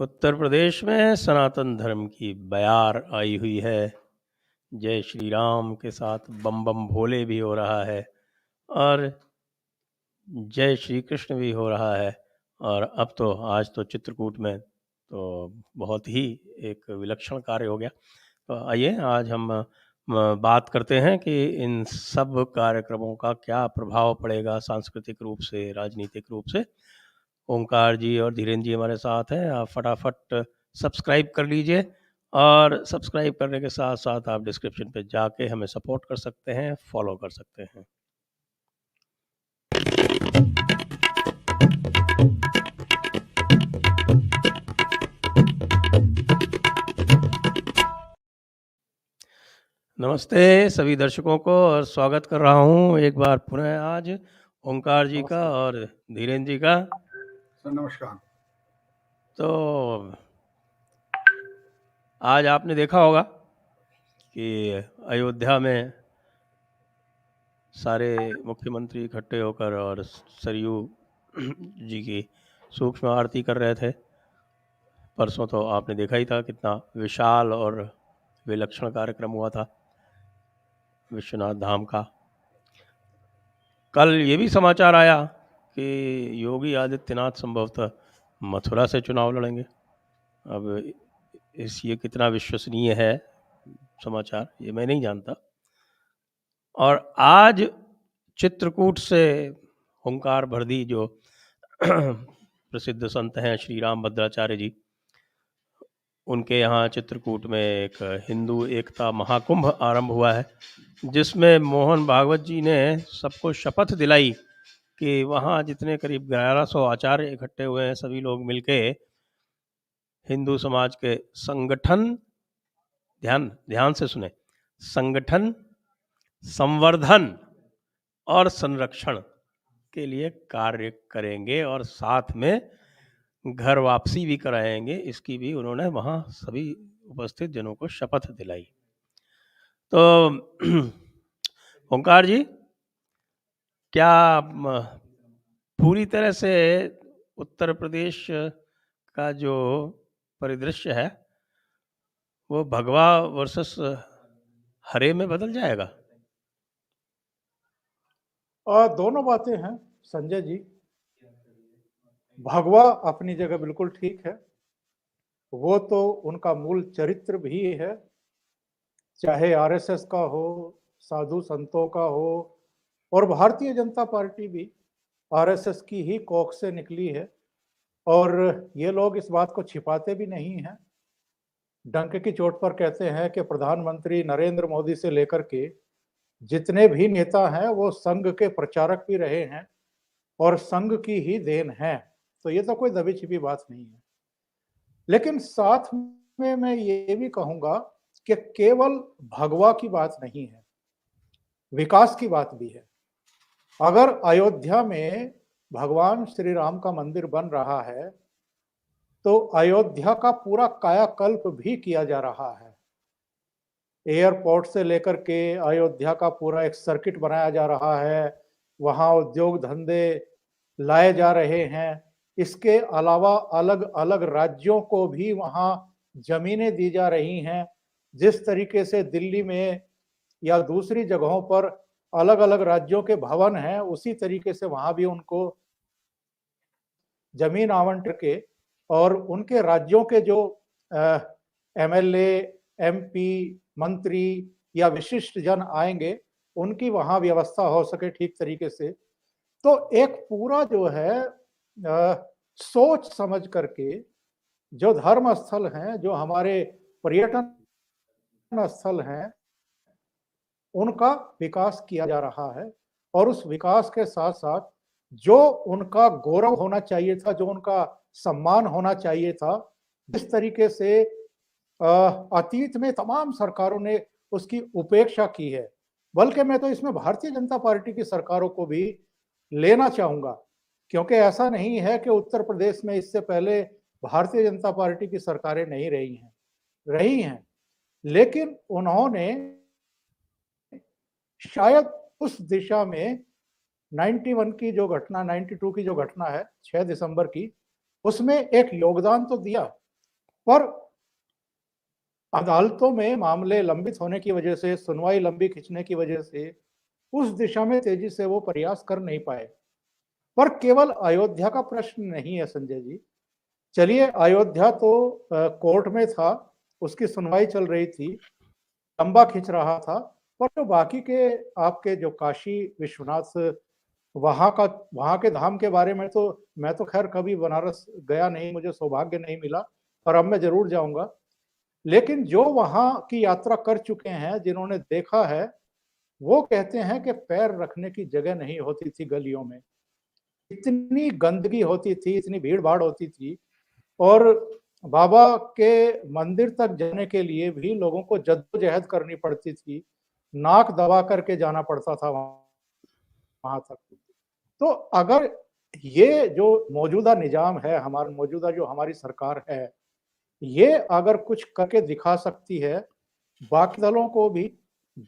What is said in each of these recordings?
उत्तर प्रदेश में सनातन धर्म की बयार आई हुई है। जय श्री राम के साथ बम बम भोले भी हो रहा है और जय श्री कृष्ण भी हो रहा है। और अब तो आज तो चित्रकूट में तो बहुत ही एक विलक्षण कार्य हो गया। तो आइए आज हम बात करते हैं कि इन सब कार्यक्रमों का क्या प्रभाव पड़ेगा सांस्कृतिक रूप से, राजनीतिक रूप से। ओंकार जी और धीरेन्द्र जी हमारे साथ हैं। आप फटाफट सब्सक्राइब कर लीजिए और सब्सक्राइब करने के साथ साथ आप डिस्क्रिप्शन पे जाके हमें सपोर्ट कर सकते हैं, फॉलो कर सकते हैं। नमस्ते सभी दर्शकों को और स्वागत कर रहा हूँ एक बार पुनः आज ओंकार जी का और धीरेन्द्र जी का। सर नमस्कार। तो आज आपने देखा होगा कि अयोध्या में सारे मुख्यमंत्री इकट्ठे होकर और सरयू जी की सूक्ष्म आरती कर रहे थे। परसों तो आपने देखा ही था कितना विशाल और विलक्षण कार्यक्रम हुआ था विश्वनाथ धाम का। कल ये भी समाचार आया कि योगी आदित्यनाथ संभवतः मथुरा से चुनाव लड़ेंगे। अब ये कितना विश्वसनीय है समाचार ये मैं नहीं जानता। और आज चित्रकूट से ओंकार भरदी जो प्रसिद्ध संत हैं श्री राम भद्राचार्य जी, उनके यहाँ चित्रकूट में एक हिंदू एकता महाकुंभ आरंभ हुआ है, जिसमें मोहन भागवत जी ने सबको शपथ दिलाई कि वहाँ जितने करीब 1100 आचार्य इकट्ठे हुए हैं, सभी लोग मिलके हिंदू समाज के संगठन, ध्यान से सुने, संगठन, संवर्धन और संरक्षण के लिए कार्य करेंगे और साथ में घर वापसी भी कराएंगे। इसकी भी उन्होंने वहाँ सभी उपस्थित जनों को शपथ दिलाई। तो ओंकार जी, क्या पूरी तरह से उत्तर प्रदेश का जो परिदृश्य है वो भगवा वर्सेस हरे में बदल जाएगा? दोनों बातें हैं संजय जी। भगवा अपनी जगह बिल्कुल ठीक है, वो तो उनका मूल चरित्र भी है, चाहे आरएसएस का हो, साधु संतों का हो, और भारतीय जनता पार्टी भी आरएसएस की ही कोख से निकली है और ये लोग इस बात को छिपाते भी नहीं हैं। डंके की चोट पर कहते हैं कि प्रधानमंत्री नरेंद्र मोदी से लेकर के जितने भी नेता हैं वो संघ के प्रचारक भी रहे हैं और संघ की ही देन है, तो ये तो कोई दबी छिपी बात नहीं है। लेकिन साथ में मैं ये भी कहूंगा कि केवल भगवा की बात नहीं है, विकास की बात भी है। अगर अयोध्या में भगवान श्री राम का मंदिर बन रहा है तो अयोध्या का पूरा कायाकल्प भी किया जा रहा है। एयरपोर्ट से लेकर के अयोध्या का पूरा एक सर्किट बनाया जा रहा है, वहाँ उद्योग धंधे लाए जा रहे हैं। इसके अलावा अलग अलग राज्यों को भी वहाँ जमीनें दी जा रही हैं। जिस तरीके से दिल्ली में या दूसरी जगहों पर अलग अलग राज्यों के भवन हैं, उसी तरीके से वहाँ भी उनको जमीन आवंटन के और उनके राज्यों के जो एमएलए, एमपी, मंत्री या विशिष्ट जन आएंगे, उनकी वहाँ व्यवस्था हो सके ठीक तरीके से। तो एक पूरा जो है सोच समझ करके जो धर्म स्थल हैं, जो हमारे पर्यटन स्थल हैं, उनका विकास किया जा रहा है। और उस विकास के साथ साथ जो उनका गौरव होना चाहिए था, जो उनका सम्मान होना चाहिए था, जिस तरीके से अतीत में तमाम सरकारों ने उसकी उपेक्षा की है, बल्कि मैं तो इसमें भारतीय जनता पार्टी की सरकारों को भी लेना चाहूंगा, क्योंकि ऐसा नहीं है कि उत्तर प्रदेश में इससे पहले भारतीय जनता पार्टी की सरकारें नहीं रही हैं, लेकिन उन्होंने शायद उस दिशा में 91 की जो घटना, 92 की जो घटना है 6 दिसंबर की, उसमें एक योगदान तो दिया, पर अदालतों में मामले लंबित होने की वजह से, सुनवाई लंबी खिंचने की वजह से उस दिशा में तेजी से वो प्रयास कर नहीं पाए। पर केवल अयोध्या का प्रश्न नहीं है संजय जी। चलिए, अयोध्या तो कोर्ट में था, उसकी सुनवाई चल रही थी, लंबा खिंच रहा था। पर जो बाकी के आपके जो काशी विश्वनाथ, वहां के धाम के बारे में तो मैं तो खैर कभी बनारस गया नहीं, मुझे सौभाग्य नहीं मिला, पर अब मैं जरूर जाऊंगा। लेकिन जो वहां की यात्रा कर चुके हैं, जिन्होंने देखा है, वो कहते हैं कि पैर रखने की जगह नहीं होती थी गलियों में, इतनी गंदगी होती थी, इतनी भीड़ भाड़ होती थी। और बाबा के मंदिर तक जाने के लिए भी लोगों को जद्दोजहद करनी पड़ती थी, नाक दबा करके जाना पड़ता था वहां तक। तो अगर ये जो मौजूदा निजाम है, हमारा मौजूदा जो हमारी सरकार है, ये अगर कुछ करके दिखा सकती है बाकी दलों को भी,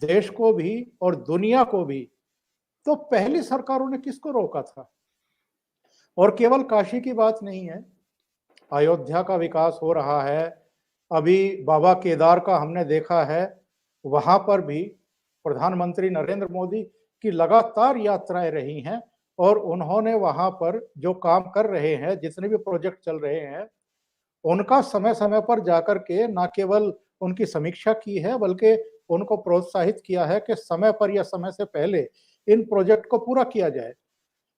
देश को भी और दुनिया को भी, तो पहली सरकारों ने किसको रोका था? और केवल काशी की बात नहीं है, अयोध्या का विकास हो रहा है। अभी बाबा केदार का हमने देखा है, वहां पर भी प्रधानमंत्री नरेंद्र मोदी की लगातार यात्राएं रही हैं और उन्होंने वहां पर जो काम कर रहे हैं, जितने भी प्रोजेक्ट चल रहे हैं, उनका समय समय पर जाकर के न केवल उनकी समीक्षा की है, बल्कि उनको प्रोत्साहित किया है कि समय पर या समय से पहले इन प्रोजेक्ट को पूरा किया जाए।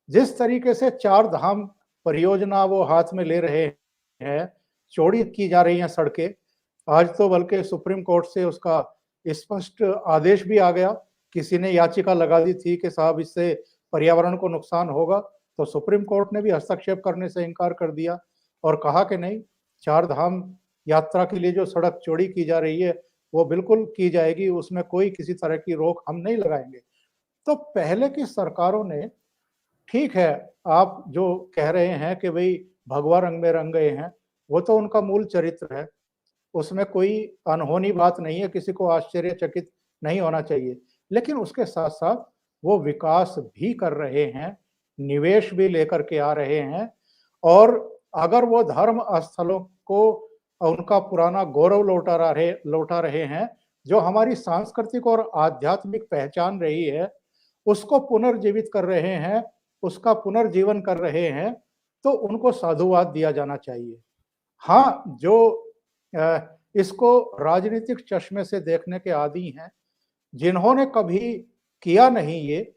जिस तरीके से 4 धाम परियोजना वो हाथ में ले रहे हैं, चौड़ी की जा रही हैं सड़कें। आज तो बल्कि सुप्रीम कोर्ट से उसका स्पष्ट आदेश भी आ गया। किसी ने याचिका लगा दी थी कि साहब इससे पर्यावरण को नुकसान होगा, तो सुप्रीम कोर्ट ने भी हस्तक्षेप करने से इनकार कर दिया और कहा कि नहीं, 4 धाम यात्रा के लिए जो सड़क चौड़ी की जा रही है, वो बिल्कुल की जाएगी, उसमें कोई किसी तरह की रोक हम नहीं लगाएंगे। तो पहले की सरकारों ने, ठीक है, आप जो कह रहे हैं कि भाई भगवा रंग में रंग गए हैं, वो तो उनका मूल चरित्र है, उसमें कोई अनहोनी बात नहीं है, किसी को आश्चर्यचकित नहीं होना चाहिए। लेकिन उसके साथ साथ वो विकास भी कर रहे हैं, निवेश भी लेकर के आ रहे हैं। और अगर वो धर्म स्थलों को उनका पुराना गौरव लौटा रहे हैं, जो हमारी सांस्कृतिक और आध्यात्मिक पहचान रही है, उसको पुनर्जीवित कर रहे हैं, उसका पुनर्जीवन कर रहे हैं, तो उनको साधुवाद दिया जाना चाहिए। हाँ, जो इसको राजनीतिक चश्मे से देखने के आदी हैं, जिन्होंने कभी किया नहीं ये,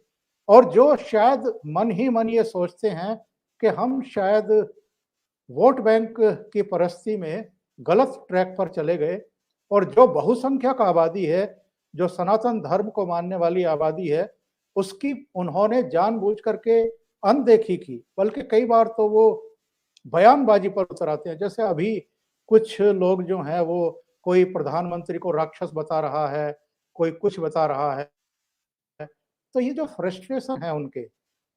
और जो शायद मन ही मन ये सोचते हैं कि हम शायद वोट बैंक की परस्ती में गलत ट्रैक पर चले गए, और जो बहुसंख्यक आबादी है, जो सनातन धर्म को मानने वाली आबादी है, उसकी उन्होंने जानबूझ करके अनदेखी की। बल्कि कई बार तो वो बयानबाजी पर उतर आते हैं। जैसे अभी कुछ लोग जो हैं, वो कोई प्रधानमंत्री को राक्षस बता रहा है, कोई कुछ बता रहा है। तो ये जो फ्रस्ट्रेशन है उनके,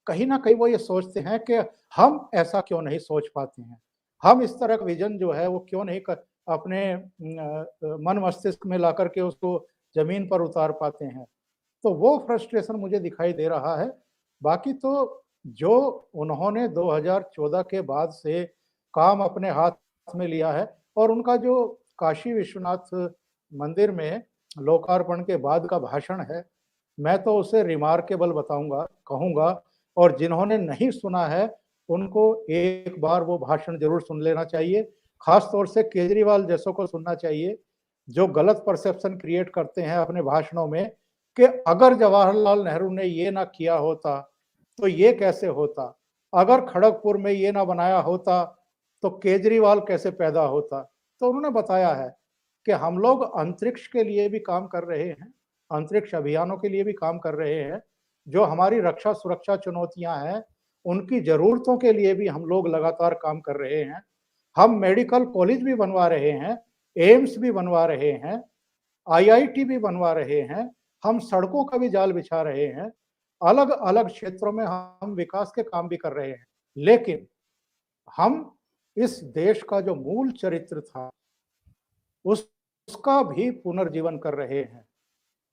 कहीं न कहीं वो ये सोचते हैं कि हम ऐसा क्यों नहीं सोच पाते हैं? हम इस तरह का विज़न जो है वो क्यों नहीं अपने मन मस्तिष्क में लाकर के उसको ज़मीन पर उतार पाते हैं? तो वो फ्रस्ट्रेशन मुझे दिखाई दे रहा है। बाकी तो जो उन्होंने 2014 के बाद से काम अपने हाथ में लिया है, और उनका जो काशी विश्वनाथ मंदिर में लोकार्पण के बाद का भाषण है, मैं तो उसे रिमार्केबल बताऊँगा, कहूँगा। और जिन्होंने नहीं सुना है, उनको एक बार वो भाषण ज़रूर सुन लेना चाहिए। ख़ास तौर से केजरीवाल जैसों को सुनना चाहिए, जो गलत परसेप्शन क्रिएट करते हैं अपने भाषणों में कि अगर जवाहरलाल नेहरू ने ये ना किया होता, तो ये कैसे होता? अगर खड़गपुर में ये ना बनाया होता, तो केजरीवाल कैसे पैदा होता? तो उन्होंने बताया है कि हम लोग अंतरिक्ष के लिए भी काम कर रहे हैं, अंतरिक्ष अभियानों के लिए भी काम कर रहे हैं। जो हमारी रक्षा सुरक्षा चुनौतियां हैं, उनकी ज़रूरतों के लिए भी हम लोग लगातार काम कर रहे हैं। हम मेडिकल कॉलेज भी बनवा रहे हैं, एम्स भी बनवा रहे हैं, आईआईटी भी बनवा रहे हैं, हम सड़कों का भी जाल बिछा रहे हैं, अलग-अलग क्षेत्रों में हम विकास के काम भी कर रहे हैं। लेकिन हम इस देश का जो मूल चरित्र था, उसका भी पुनर्जीवन कर रहे हैं,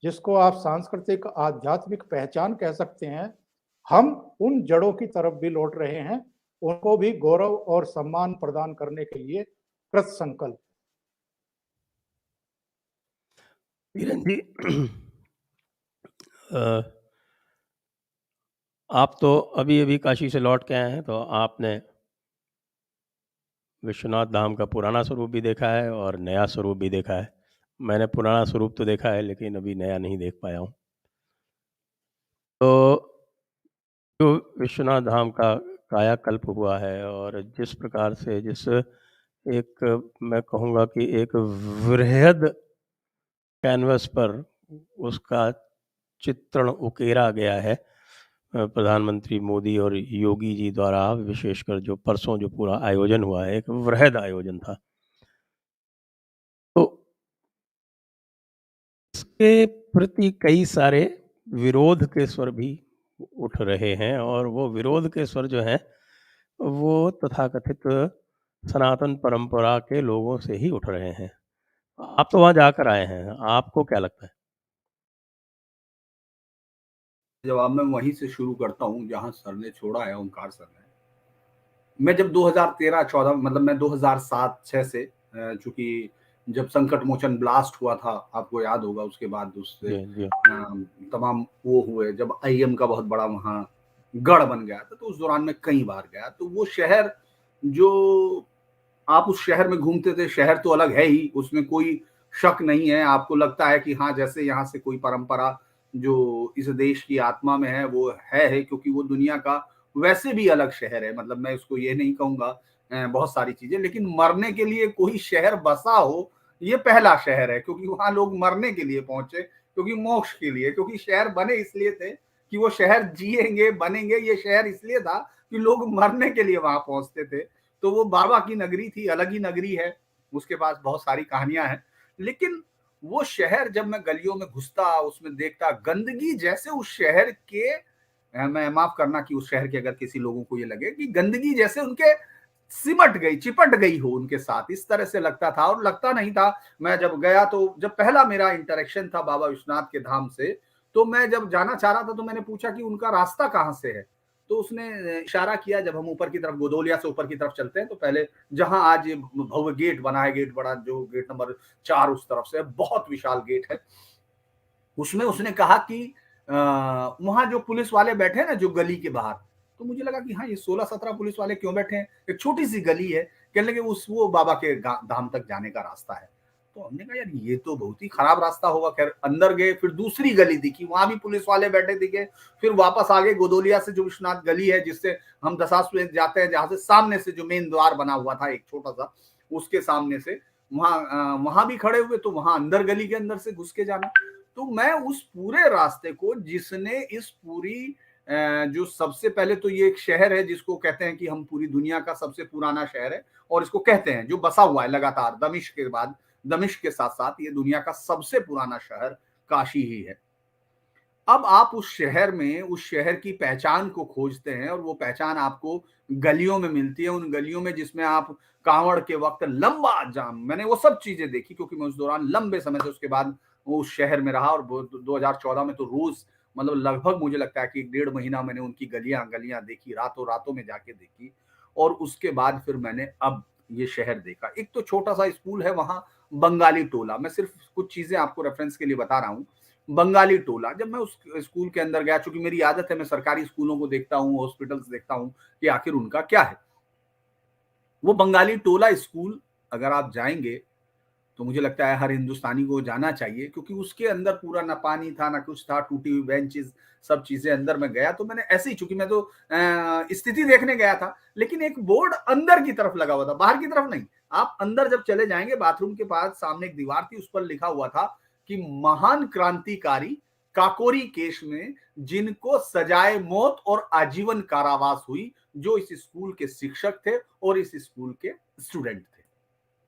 जिसको आप सांस्कृतिक आध्यात्मिक पहचान कह सकते हैं। हम उन जड़ों की तरफ भी लौट रहे हैं, उनको भी गौरव और सम्मान प्रदान करने के लिए कृत संकल्प। किरण जी, अ, आप तो अभी-अभी काशी से लौट के आए हैं, तो आपने विश्वनाथ धाम का पुराना स्वरूप भी देखा है और नया स्वरूप भी देखा है। मैंने पुराना स्वरूप तो देखा है, लेकिन अभी नया नहीं देख पाया हूँ। तो जो विश्वनाथ धाम का कायाकल्प हुआ है और जिस प्रकार से एक मैं कहूँगा कि एक वृहद कैनवस पर उसका चित्रण उकेरा गया है, प्रधानमंत्री मोदी और योगी जी द्वारा, विशेषकर जो परसों जो पूरा आयोजन हुआ है, एक वृहद आयोजन था। तो इसके प्रति कई सारे विरोध के स्वर भी उठ रहे हैं, और वो विरोध के स्वर जो हैं, वो तथाकथित सनातन परंपरा के लोगों से ही उठ रहे हैं। आप तो वहाँ जाकर आए हैं, आपको क्या लगता है? जवाब मैं वहीं से शुरू करता हूँ जहाँ सर ने छोड़ा है, ओंकार सर ने। मैं जब 2013-14 मतलब मैं 2007-6 से चूंकि जब संकट मोचन ब्लास्ट हुआ था, आपको याद होगा, उसके बाद उससे जी, जी। तमाम वो हुए, जब आईएम का बहुत बड़ा वहाँ गढ़ बन गया था, तो उस दौरान मैं कई बार गया। तो वो शहर, जो आप उस शहर में घूमते थे, शहर तो अलग है ही, उसमें कोई शक नहीं है। आपको लगता है कि हाँ, जैसे यहाँ से कोई परंपरा जो इस देश की आत्मा में है वो है, क्योंकि वो दुनिया का वैसे भी अलग शहर है। मतलब मैं उसको ये नहीं कहूंगा, बहुत सारी चीजें, लेकिन मरने के लिए कोई शहर बसा हो, ये पहला शहर है, क्योंकि वहां लोग मरने के लिए पहुंचे, क्योंकि मोक्ष के लिए, क्योंकि शहर बने इसलिए थे कि वो शहर जिएंगे, बनेंगे। ये शहर इसलिए था कि लोग मरने के लिए वहां पहुंचते थे। तो वो बाबा की नगरी थी, अलग ही नगरी है, उसके पास बहुत सारी कहानियां हैं। लेकिन वो शहर जब मैं गलियों में घुसता, उसमें देखता, गंदगी जैसे उस शहर के, मैं माफ करना कि उस शहर के अगर किसी लोगों को ये लगे कि गंदगी जैसे उनके सिमट गई, चिपट गई हो उनके साथ, इस तरह से लगता था। और लगता नहीं था। मैं जब गया, तो जब पहला मेरा इंटरेक्शन था बाबा विश्वनाथ के धाम से, तो मैं जब जाना चाह रहा था तो मैंने पूछा कि उनका रास्ता कहाँ से है। तो उसने इशारा किया, जब हम ऊपर की तरफ, गोदोलिया से ऊपर की तरफ चलते हैं, तो पहले जहां आज ये भव्य गेट बना है, गेट बड़ा, जो गेट नंबर 4 उस तरफ से, बहुत विशाल गेट है, उसमें उसने कहा कि वहां जो पुलिस वाले बैठे हैं ना, जो गली के बाहर, तो मुझे लगा कि हाँ, ये 16-17 पुलिस वाले क्यों बैठे हैं, एक छोटी सी गली है। कहने लगे उस वो बाबा के धाम तक जाने का रास्ता है। तो हमने कहा यार, ये तो बहुत ही खराब रास्ता होगा। खैर अंदर गए, फिर दूसरी गली दिखी, वहां भी पुलिस वाले बैठे दिखे। फिर वापस आगे गोदोलिया से जो विश्वनाथ गली है, जिससे हम दशाश्वमेध जाते हैं, जहां से सामने से जो मेन द्वार बना हुआ था एक छोटा सा, उसके सामने से वहां भी खड़े हुए, तो वहां अंदर गली के अंदर से घुस के जाना। तो मैं उस पूरे रास्ते को, जिसने इस पूरी जो सबसे पहले तो ये एक शहर है जिसको कहते हैं कि हम पूरी दुनिया का सबसे पुराना शहर है, और इसको कहते हैं जो बसा हुआ है लगातार, दमिश्क के बाद, दमिश्क के साथ साथ ये दुनिया का सबसे पुराना शहर काशी ही है। अब आप उस शहर में, उस शहर की पहचान को खोजते हैं, और वो पहचान आपको गलियों में मिलती है, उन गलियों में जिसमें आप कांवड़ के वक्त लंबा जाम, मैंने वो सब चीजें देखी, क्योंकि मैं उस दौरान लंबे समय से उसके बाद उस शहर में रहा। और 2014 में तो रोज, मतलब लगभग मुझे लगता है कि 1.5 महीना मैंने उनकी गलियां गलियां देखी, रातों रातों में जाके देखी। और उसके बाद फिर मैंने अब ये शहर देखा। एक तो छोटा सा स्कूल है वहां, बंगाली टोला, मैं सिर्फ कुछ चीजें आपको रेफरेंस के लिए बता रहा हूँ। बंगाली टोला, जब मैं उस स्कूल के अंदर गया, चूंकि मेरी आदत है, मैं सरकारी स्कूलों को देखता हूँ, हॉस्पिटल्स देखता हूँ कि आखिर उनका क्या है। वो बंगाली टोला स्कूल, अगर आप जाएंगे, तो मुझे लगता है हर हिंदुस्तानी को जाना चाहिए, क्योंकि उसके अंदर पूरा ना पानी था, ना कुछ था, टूटी हुई बेंचेस, सब चीजें अंदर में गया। तो मैंने ऐसे ही, चूंकि मैं तो स्थिति देखने गया था, लेकिन एक बोर्ड अंदर की तरफ लगा हुआ था, बाहर की तरफ नहीं। आप अंदर जब चले जाएंगे, बाथरूम के पास सामने एक दीवार थी, उस पर लिखा हुआ था कि महान क्रांतिकारी काकोरी केस में जिनको सजाए मौत और आजीवन कारावास हुई, जो इस स्कूल के शिक्षक थे और इस स्कूल के स्टूडेंट थे।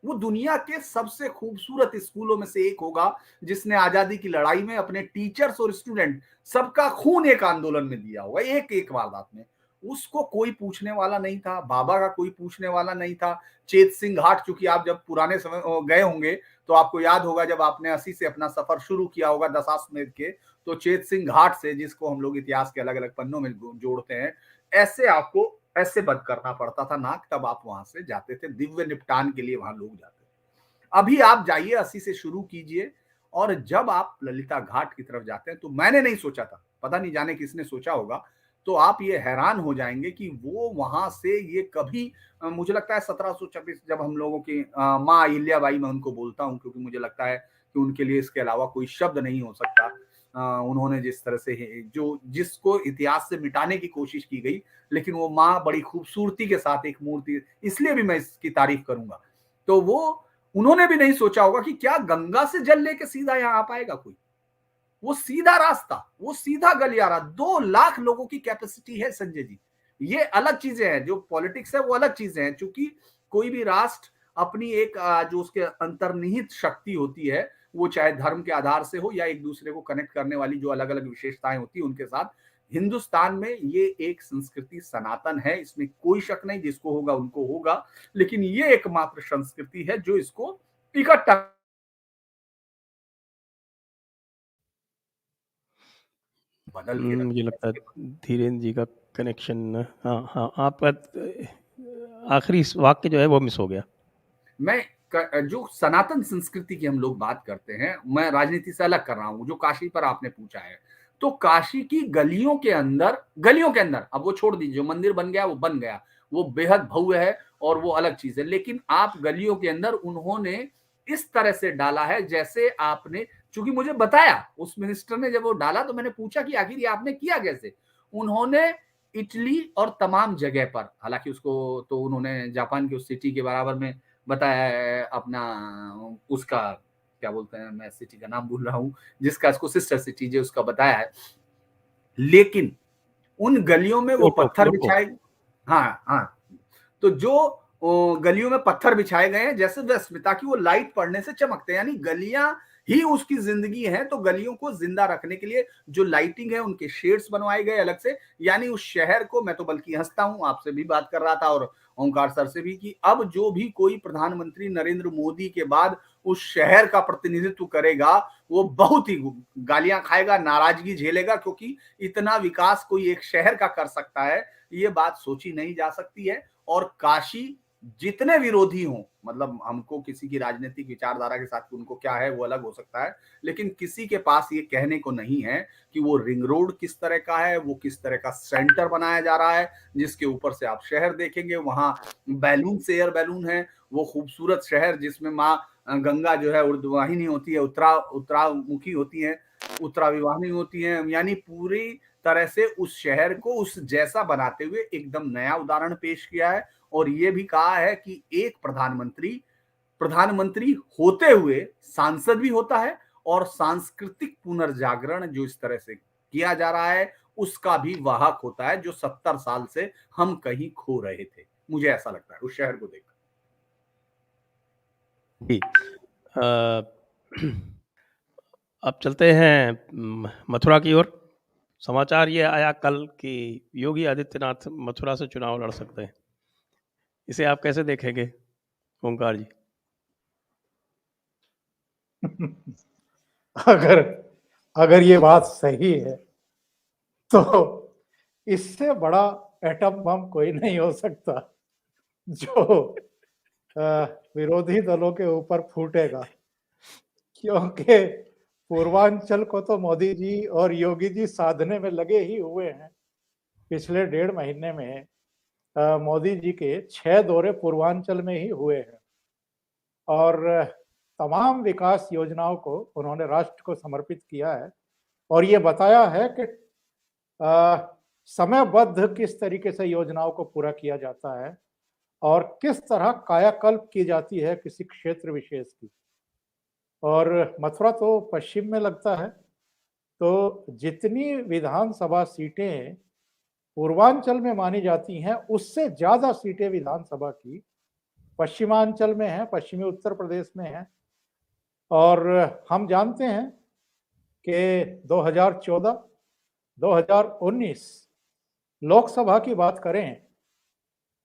वो दुनिया के सबसे खूबसूरत स्कूलों में से एक होगा, जिसने आजादी की लड़ाई में अपने टीचर्स और स्टूडेंट सबका खून एक आंदोलन में दिया होगा, एक एक वारदात में। उसको कोई पूछने वाला नहीं था, बाबा का कोई पूछने वाला नहीं था। चेत सिंह घाट, चूंकि आप जब पुराने समय गए होंगे, तो आपको याद होगा, जब आपने 80 से अपना सफर शुरू किया होगा दशाश्वमेध के, तो चेत सिंह घाट से, जिसको हम लोग इतिहास के अलग अलग पन्नों में जोड़ते हैं, ऐसे आपको ऐसे बंद करना पड़ता था नाक, तब आप वहां से जाते थे। दिव्य निपटान के लिए वहां लोग जाते थे। अभी आप जाइए, 80 से शुरू कीजिए, और जब आप ललिता घाट की तरफ जाते हैं तो मैंने नहीं सोचा था, पता नहीं जाने किसने सोचा होगा, तो आप ये हैरान हो जाएंगे कि वो वहां से ये कभी मुझे लगता है 1726 जब हम लोगों की माँ अहिल्याबाई, मैं उनको बोलता हूँ क्योंकि मुझे लगता है कि उनके लिए इसके अलावा कोई शब्द नहीं हो सकता। उन्होंने जिस तरह से जो जिसको इतिहास से मिटाने की कोशिश की गई, लेकिन वो माँ बड़ी खूबसूरती के साथ एक मूर्ति, इसलिए भी मैं इसकी तारीफ करूंगा। तो वो उन्होंने भी नहीं सोचा होगा कि क्या गंगा से जल लेके सीधा यहाँ आ पाएगा कोई। वो सीधा रास्ता, वो सीधा गलियारा, 2 लाख लोगों की कैपेसिटी है संजय जी। ये अलग चीजें हैं, जो पॉलिटिक्स है वो अलग चीजें हैं, क्योंकि कोई भी राष्ट्र अपनी एक जो उसके अंतर्निहित शक्ति होती है, वो चाहे धर्म के आधार से हो या एक दूसरे को कनेक्ट करने वाली जो अलग अलग विशेषताएं होती है उनके साथ। हिंदुस्तान में ये एक संस्कृति सनातन है, इसमें कोई शक नहीं, जिसको होगा उनको होगा, लेकिन ये एकमात्र संस्कृति है जो इसको इकट्ठा बदल के मुझे रखती लगता है है। धीरेन्द्र जी का कनेक्शन, हाँ हाँ, आपका आखिरी वाक्य जो है वो मिस हो गया। मैं जो सनातन संस्कृति की हम लोग बात करते हैं, मैं राजनीति से अलग कर रहा हूं, जो काशी पर आपने पूछा है, तो काशी की गलियों के अंदर, अब वो छोड़ दीजिए, जो मंदिर बन गया वो बन गया, वो बेहद भव्य है और वो अलग चीज है, लेकिन आप गलियों के अंदर उन्होंने इस तरह से डाला है जैसे आपने, चूंकि मुझे बताया उस मिनिस्टर ने, जब वो डाला तो मैंने पूछा कि आखिर ये आपने किया कैसे। उन्होंने इटली और तमाम जगह पर, हालांकि उसको तो उन्होंने जापान की उस सिटी के बराबर में बताया है, अपना उसका क्या बोलते हैं, मैं सिटी का नाम भूल रहा हूँ, जिसका इसको सिस्टर सिटी जो उसका बताया है, लेकिन उन गलियों में वो क्योटो पत्थर क्योटो बिछाए। हाँ हाँ, तो जो गलियों में पत्थर बिछाए गए हैं जैसे वैसे, ताकि वो लाइट पड़ने से चमकते हैं, यानी गलियां ही उसकी जिंदगी है, तो गलियों को जिंदा रखने के लिए जो लाइटिंग है, उनके शेड्स बनवाए गए अलग से, यानी उस शहर को, मैं तो बल्कि हंसता हूं, आपसे भी बात कर रहा था और ओंकार सर से भी, कि अब जो भी कोई प्रधानमंत्री नरेंद्र मोदी के बाद उस शहर का प्रतिनिधित्व करेगा, वो बहुत ही गालियां खाएगा, नाराजगी झेलेगा, क्योंकि इतना विकास कोई एक शहर का कर सकता है, ये बात सोची नहीं जा सकती है। और काशी जितने विरोधी हों, मतलब हमको किसी की राजनीतिक विचारधारा के साथ उनको क्या है वो अलग हो सकता है, लेकिन किसी के पास ये कहने को नहीं है कि वो रिंग रोड किस तरह का है, वो किस तरह का सेंटर बनाया जा रहा है, जिसके ऊपर से आप शहर देखेंगे, वहां बैलून से एयर बैलून है, वो खूबसूरत शहर जिसमें माँ गंगा जो है उर्ध्ववाहिनी होती है, उत्तरामुखी होती है, उत्तराभिवाहिनी होती है, यानी पूरी तरह से उस शहर को उस जैसा बनाते हुए एकदम नया उदाहरण पेश किया है। और ये भी कहा है कि एक प्रधानमंत्री होते हुए सांसद भी होता है, और सांस्कृतिक पुनर्जागरण जो इस तरह से किया जा रहा है उसका भी वाहक होता है, जो 70 साल से हम कहीं खो रहे थे। मुझे ऐसा लगता है उस शहर को देखकर। जी। अब चलते हैं मथुरा की ओर। समाचार ये आया कल कि योगी आदित्यनाथ मथुरा से चुनाव लड़ सकते हैं। इसे आप कैसे देखेंगे ओंकार जी? अगर अगर ये बात सही है तो इससे बड़ा एटम बम कोई नहीं हो सकता जो विरोधी दलों के ऊपर फूटेगा, क्योंकि पूर्वांचल को तो मोदी जी और योगी जी साधने में लगे ही हुए हैं। पिछले 1.5 महीने में मोदी जी के 6 दौरे पूर्वांचल में ही हुए हैं और तमाम विकास योजनाओं को उन्होंने राष्ट्र को समर्पित किया है और ये बताया है कि समयबद्ध किस तरीके से योजनाओं को पूरा किया जाता है और किस तरह कायाकल्प की जाती है किसी क्षेत्र विशेष की। और मथुरा तो पश्चिम में लगता है, तो जितनी विधानसभा सीटें पूर्वांचल में मानी जाती हैं उससे ज्यादा सीटें विधानसभा की पश्चिमांचल में है, पश्चिमी उत्तर प्रदेश में है। और हम जानते हैं कि 2014, 2019 लोकसभा की बात करें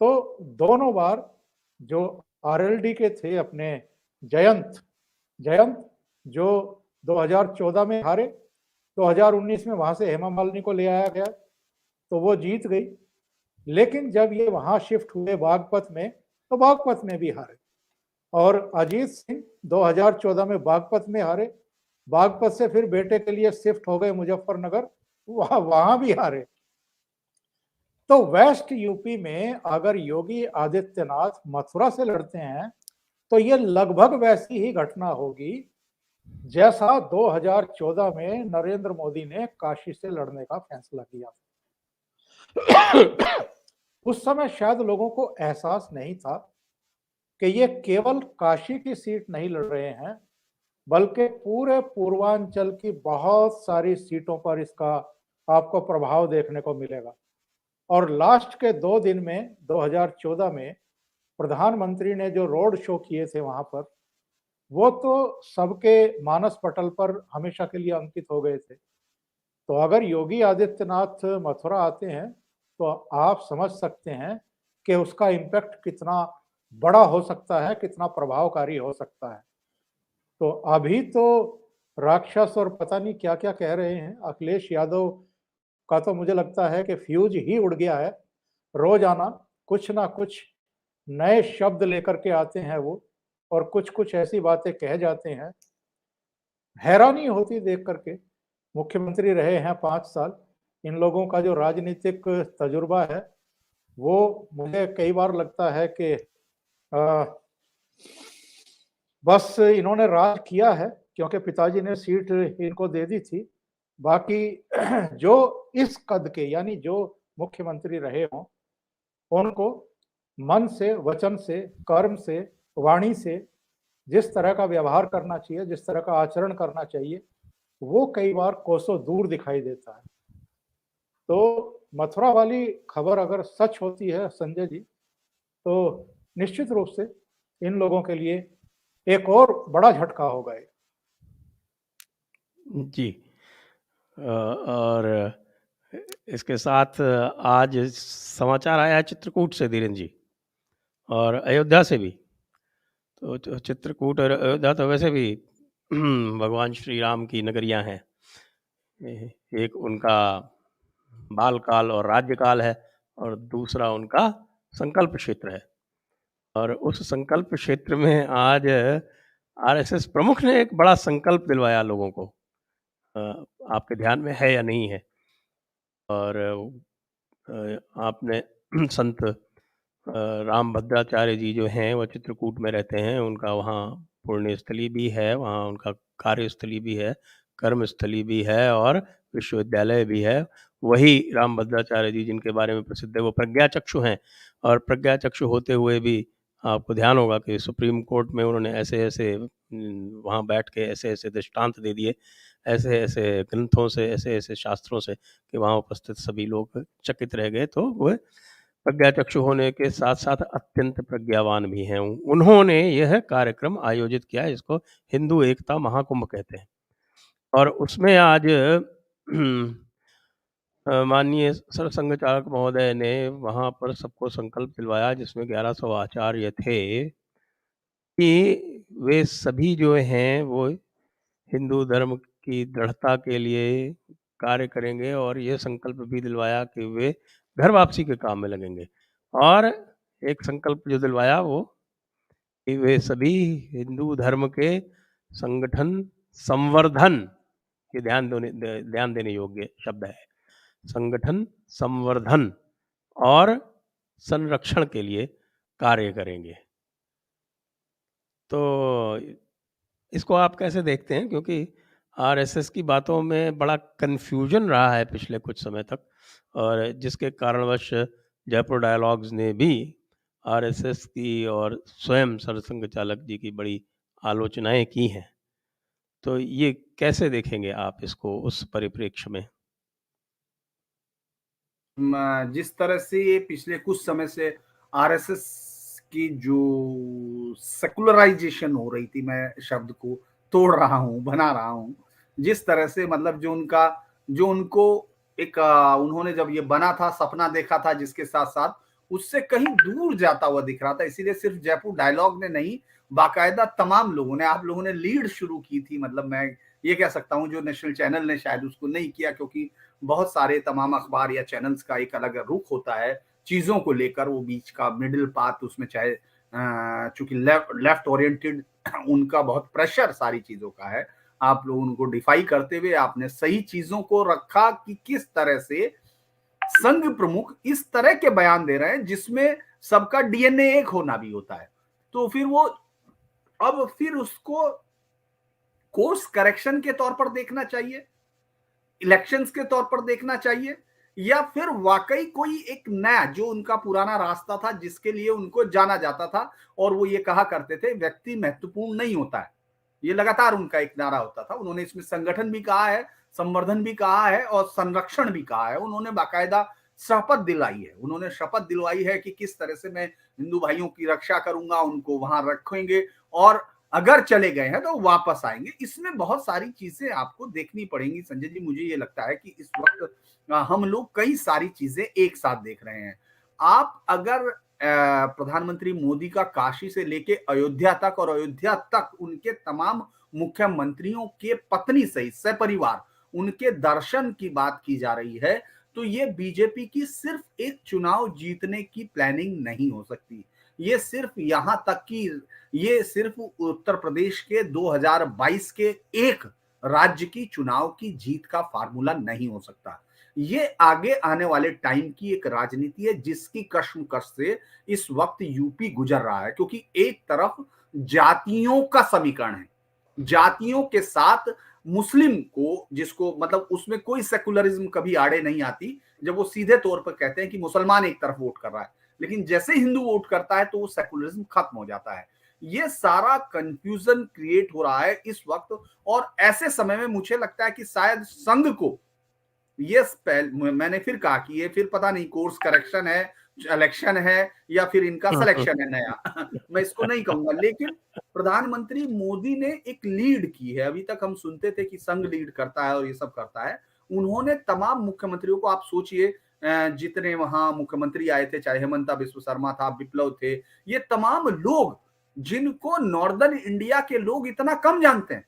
तो दोनों बार जो आरएलडी के थे अपने जयंत जो 2014 में हारे, 2019 में वहां से हेमा मालिनी को ले आया गया तो वो जीत गई। लेकिन जब ये वहां शिफ्ट हुए बागपत में तो बागपत में भी हारे और अजीत सिंह 2014 में बागपत में हारे, बागपत से फिर बेटे के लिए शिफ्ट हो गए मुजफ्फरनगर, वहां भी हारे। तो वेस्ट यूपी में अगर योगी आदित्यनाथ मथुरा से लड़ते हैं तो ये लगभग वैसी ही घटना होगी जैसा 2014 में नरेंद्र मोदी ने काशी से लड़ने का फैसला किया। उस समय शायद लोगों को एहसास नहीं था कि ये केवल काशी की सीट नहीं लड़ रहे हैं, बल्कि पूरे पूर्वांचल की बहुत सारी सीटों पर इसका आपको प्रभाव देखने को मिलेगा। और लास्ट के 2 दिन में 2014 में प्रधानमंत्री ने जो रोड शो किए थे वहां पर, वो तो सबके मानस पटल पर हमेशा के लिए अंकित हो गए थे। तो अगर योगी आदित्यनाथ मथुरा आते हैं तो आप समझ सकते हैं कि उसका इम्पैक्ट कितना बड़ा हो सकता है, कितना प्रभावकारी हो सकता है। तो अभी तो राक्षस और पता नहीं क्या क्या कह रहे हैं, अखिलेश यादव का तो मुझे लगता है कि फ्यूज ही उड़ गया है। रोजाना कुछ ना कुछ नए शब्द लेकर के आते हैं वो, और कुछ कुछ ऐसी बातें कह जाते हैं, हैरानी होती देख करके। मुख्यमंत्री रहे हैं 5 साल, इन लोगों का जो राजनीतिक तजुर्बा है वो मुझे कई बार लगता है कि बस इन्होंने राज किया है क्योंकि पिताजी ने सीट इनको दे दी थी। बाकी जो इस कद के यानी जो मुख्यमंत्री रहे हों, उनको मन से, वचन से, कर्म से, वाणी से जिस तरह का व्यवहार करना चाहिए, जिस तरह का आचरण करना चाहिए, वो कई बार कोसों दूर दिखाई देता है। तो मथुरा वाली खबर अगर सच होती है संजय जी, तो निश्चित रूप से इन लोगों के लिए एक और बड़ा झटका होगा ये। जी। और इसके साथ आज समाचार आया है चित्रकूट से, धीरेन्द्र जी, और अयोध्या से भी। तो चित्रकूट और अयोध्या तो वैसे भी भगवान श्री राम की नगरियां हैं। एक उनका बाल काल और राज्य काल है, और दूसरा उनका संकल्प क्षेत्र है। और उस संकल्प क्षेत्र में आज आरएसएस प्रमुख ने एक बड़ा संकल्प दिलवाया लोगों को। आपके ध्यान में है या नहीं है? और आपने संत राम भद्राचार्य जी जो हैं वो चित्रकूट में रहते हैं, उनका वहाँ पुण्यस्थली भी है, वहाँ उनका कार्यस्थली भी है, कर्मस्थली भी है और विश्वविद्यालय भी है। वही राम भद्राचार्य जी जिनके बारे में प्रसिद्ध है वो प्रज्ञाचक्षु हैं, और प्रज्ञाचक्षु होते हुए भी आपको ध्यान होगा कि सुप्रीम कोर्ट में उन्होंने ऐसे-ऐसे वहाँ बैठ के ऐसे-ऐसे दृष्टांत दे दिए, ऐसे-ऐसे ग्रंथों से, ऐसे-ऐसे शास्त्रों से, कि वहाँ उपस्थित सभी लोग चकित रह गए। तो वह प्रज्ञाचक्षु होने के साथ-साथ अत्यंत प्रज्ञावान भी हैं। उन्होंने यह कार्यक्रम आयोजित किया है, इसको हिंदू एकता महाकुंभ कहते हैं। और उसमें आज माननीय सरसंघ चालक महोदय ने वहाँ पर सबको संकल्प दिलवाया, जिसमें 1100 आचार्य थे, कि वे सभी जो हैं वो हिंदू धर्म की दृढ़ता के लिए कार्य करेंगे, और ये संकल्प भी दिलवाया कि वे घर वापसी के काम में लगेंगे। और एक संकल्प जो दिलवाया वो कि वे सभी हिंदू धर्म के संगठन संवर्धन, ये ध्यान देने योग्य शब्द है, संगठन संवर्धन और संरक्षण के लिए कार्य करेंगे। तो इसको आप कैसे देखते हैं? क्योंकि आरएसएस की बातों में बड़ा कन्फ्यूजन रहा है पिछले कुछ समय तक, और जिसके कारणवश जयपुर डायलॉग्स ने भी आरएसएस की और स्वयं सरसंघ चालक जी की बड़ी आलोचनाएं की हैं। तो ये कैसे देखेंगे आप इसको उस परिप्रेक्ष्य में? जिस तरह से ये पिछले कुछ समय से आरएसएस की जो सेकुलराइजेशन हो रही थी, मैं शब्द को तोड़ रहा हूँ, बना रहा हूँ, जिस तरह से मतलब जो उनको एक उन्होंने जब ये बना था, सपना देखा था, जिसके साथ साथ उससे कहीं दूर जाता हुआ दिख रहा था। इसीलिए सिर्फ जयपुर डायलॉग ने नहीं, बाकायदा तमाम लोगों ने, आप लोगों ने लीड शुरू की थी। मतलब मैं ये कह सकता हूँ जो नेशनल चैनल ने शायद उसको नहीं किया, क्योंकि बहुत सारे तमाम अखबार या चैनल्स का एक अलग रुख होता है चीजों को लेकर, वो बीच का मिडिल पाथ उसमें, चाहे चूंकि लेफ्ट ओरिएंटेड उनका बहुत प्रेशर सारी चीजों का है, आप लोग उनको डिफाई करते हुए आपने सही चीजों को रखा कि किस तरह से संघ प्रमुख इस तरह के बयान दे रहे हैं जिसमें सबका डीएनए एक होना भी होता है। तो फिर वो अब फिर उसको कोर्स करेक्शन के तौर पर देखना चाहिए, इलेक्शंस के तौर पर देखना चाहिए, या फिर वाकई कोई एक नया जो उनका पुराना रास्ता था जिसके लिए उनको जाना जाता था और वो ये कहा करते थे व्यक्ति महत्वपूर्ण नहीं होता है, ये लगातार उनका एक नारा होता था। उन्होंने इसमें संगठन भी कहा है, संवर्धन भी कहा है और संरक्षण भी कहा है। उन्होंने बाकायदा शपथ दिलाई है, उन्होंने शपथ दिलवाई है कि किस तरह से मैं हिंदू भाइयों की रक्षा करूंगा, उनको वहां रखेंगे और अगर चले गए हैं तो वापस आएंगे। इसमें बहुत सारी चीजें आपको देखनी पड़ेंगी संजय जी। मुझे ये लगता है कि इस वक्त हम लोग कई सारी चीजें एक साथ देख रहे हैं। आप अगर प्रधानमंत्री मोदी का काशी से लेके अयोध्या तक और अयोध्या तक उनके तमाम मुख्यमंत्रियों के पत्नी सहित सपरिवार उनके दर्शन की बात की जा रही है, तो ये बीजेपी की सिर्फ एक चुनाव जीतने की प्लानिंग नहीं हो सकती। ये सिर्फ यहां तक कि ये सिर्फ उत्तर प्रदेश के 2022 के एक राज्य की चुनाव की जीत का फार्मूला नहीं हो सकता। ये आगे आने वाले टाइम की एक राजनीति है जिसकी कश्मकश से इस वक्त यूपी गुजर रहा है, क्योंकि एक तरफ जातियों का समीकरण है, जातियों के साथ मुस्लिम को, जिसको मतलब उसमें कोई सेकुलरिज्म कभी आड़े नहीं आती जब वो सीधे तौर पर कहते हैं कि मुसलमान एक तरफ वोट कर रहा है, लेकिन जैसे हिंदू वोट करता है तो वो सेकुलरिज्म खत्म हो जाता है। ये सारा कंफ्यूजन क्रिएट हो रहा है इस वक्त, और ऐसे समय में मुझे लगता है कि शायद संघ को ये मैंने फिर कहा कि ये फिर पता नहीं कोर्स करेक्शन है, इलेक्शन है, या फिर इनका सिलेक्शन है नया मैं इसको नहीं कहूंगा, लेकिन प्रधानमंत्री मोदी ने एक लीड की है। अभी तक हम सुनते थे कि संघ लीड करता है और ये सब करता है, उन्होंने तमाम मुख्यमंत्रियों को, आप सोचिए जितने वहां मुख्यमंत्री आए थे, चाहे हेमंता बिस्व शर्मा था, विप्लव थे, ये तमाम लोग जिनको नॉर्दर्न इंडिया के लोग इतना कम जानते हैं,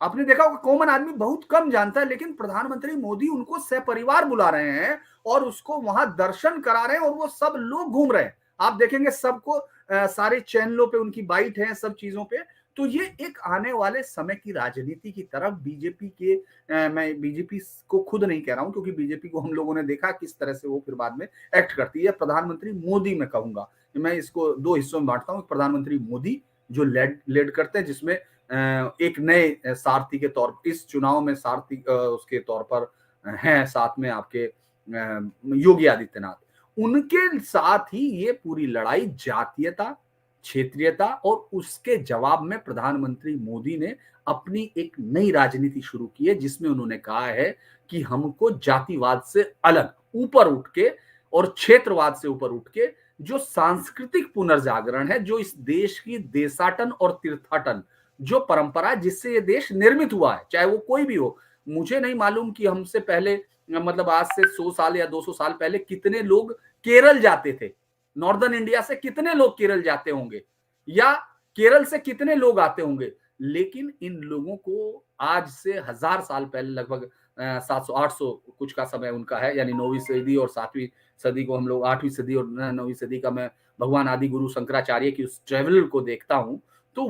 आपने देखा होगा कॉमन आदमी बहुत कम जानता है, लेकिन प्रधानमंत्री मोदी उनको सहपरिवार बुला रहे हैं और उसको वहां दर्शन करा रहे हैं और वो सब लोग घूम रहे हैं। आप देखेंगे सबको सारे चैनलों पे उनकी बाइट है, सब चीजों पे। तो ये एक आने वाले समय की राजनीति की तरफ बीजेपी के मैं बीजेपी को खुद नहीं कह रहा हूं, क्योंकि बीजेपी को हम लोगों ने देखा किस तरह से वो फिर बाद में एक्ट करती है। प्रधानमंत्री मोदी मैं कहूंगा, मैं इसको दो हिस्सों में बांटता हूँ। प्रधानमंत्री मोदी जो लेड करते हैं, जिसमें एक नए सारथी के तौर पर इस चुनाव में सारथी उसके तौर पर हैं साथ में आपके योगी आदित्यनाथ, उनके साथ ही ये पूरी लड़ाई जातीयता, क्षेत्रीयता और उसके जवाब में प्रधानमंत्री मोदी ने अपनी एक नई राजनीति शुरू की है, जिसमें उन्होंने कहा है कि हमको जातिवाद से अलग ऊपर उठ के और क्षेत्रवाद से ऊपर उठ के जो सांस्कृतिक पुनर्जागरण है, जो इस देश की देशाटन और तीर्थाटन जो परंपरा जिससे ये देश निर्मित हुआ है, चाहे वो कोई भी हो। मुझे नहीं मालूम कि हमसे पहले मतलब आज से 100 साल या 200 साल पहले कितने लोग केरल जाते थे, नॉर्दर्न इंडिया से कितने लोग केरल जाते होंगे, या केरल से कितने लोग आते होंगे, लेकिन इन लोगों को आज से 1000 साल पहले, लगभग 700-800 कुछ का समय उनका है, यानी 9वीं सदी और 7वीं सदी को हम लोग, 8वीं सदी और 9वीं सदी का मैं भगवान आदि गुरु शंकराचार्य की उस ट्रेवलर को देखता हूं, तो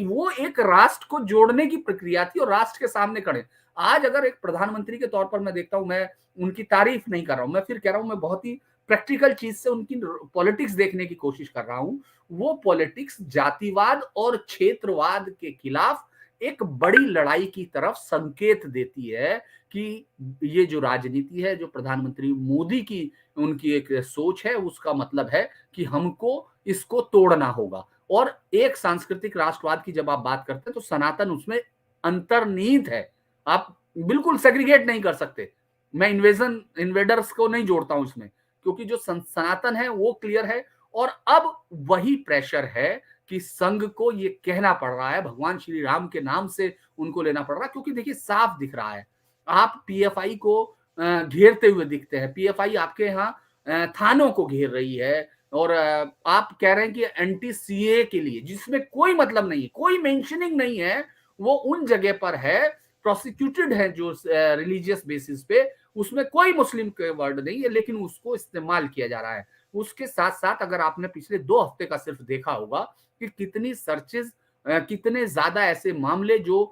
वो एक राष्ट्र को जोड़ने की प्रक्रिया थी और राष्ट्र के सामने खड़े। आज अगर एक प्रधानमंत्री के तौर पर मैं देखता हूं, मैं उनकी तारीफ नहीं कर रहा हूं, मैं फिर कह रहा हूं, मैं बहुत ही प्रैक्टिकल चीज से उनकी पॉलिटिक्स देखने की कोशिश कर रहा हूं। वो पॉलिटिक्स जातिवाद और क्षेत्रवाद के खिलाफ एक बड़ी लड़ाई की तरफ संकेत देती है कि ये जो राजनीति है, जो प्रधानमंत्री मोदी की उनकी एक सोच है, उसका मतलब है कि हमको इसको तोड़ना होगा। और एक सांस्कृतिक राष्ट्रवाद की जब आप बात करते हैं तो सनातन उसमें अंतर्निहित है, आप बिल्कुल सेग्रीगेट नहीं कर सकते। मैं इन्वेडर्स को नहीं जोड़ता हूं इसमें, क्योंकि जो सनातन है वो क्लियर है। और अब वही प्रेशर है कि संघ को ये कहना पड़ रहा है, भगवान श्री राम के नाम से उनको लेना पड़ रहा है, क्योंकि देखिए साफ दिख रहा है, आप पीएफआई को घेरते हुए दिखते हैं, पीएफआई आपके यहाँ थानों को घेर रही है, और आप कह रहे हैं कि एंटी सीए के लिए, जिसमें कोई मतलब नहीं है, कोई मेंशनिंग नहीं है, वो उन जगह पर है, प्रोसिक्यूटेड है जो रिलीजियस बेसिस पे, उसमें कोई मुस्लिम के वर्ड नहीं है, लेकिन उसको इस्तेमाल किया जा रहा है। उसके साथ साथ अगर आपने पिछले 2 हफ्ते का सिर्फ देखा होगा कि कितनी सर्चेज, कितने ज्यादा ऐसे मामले जो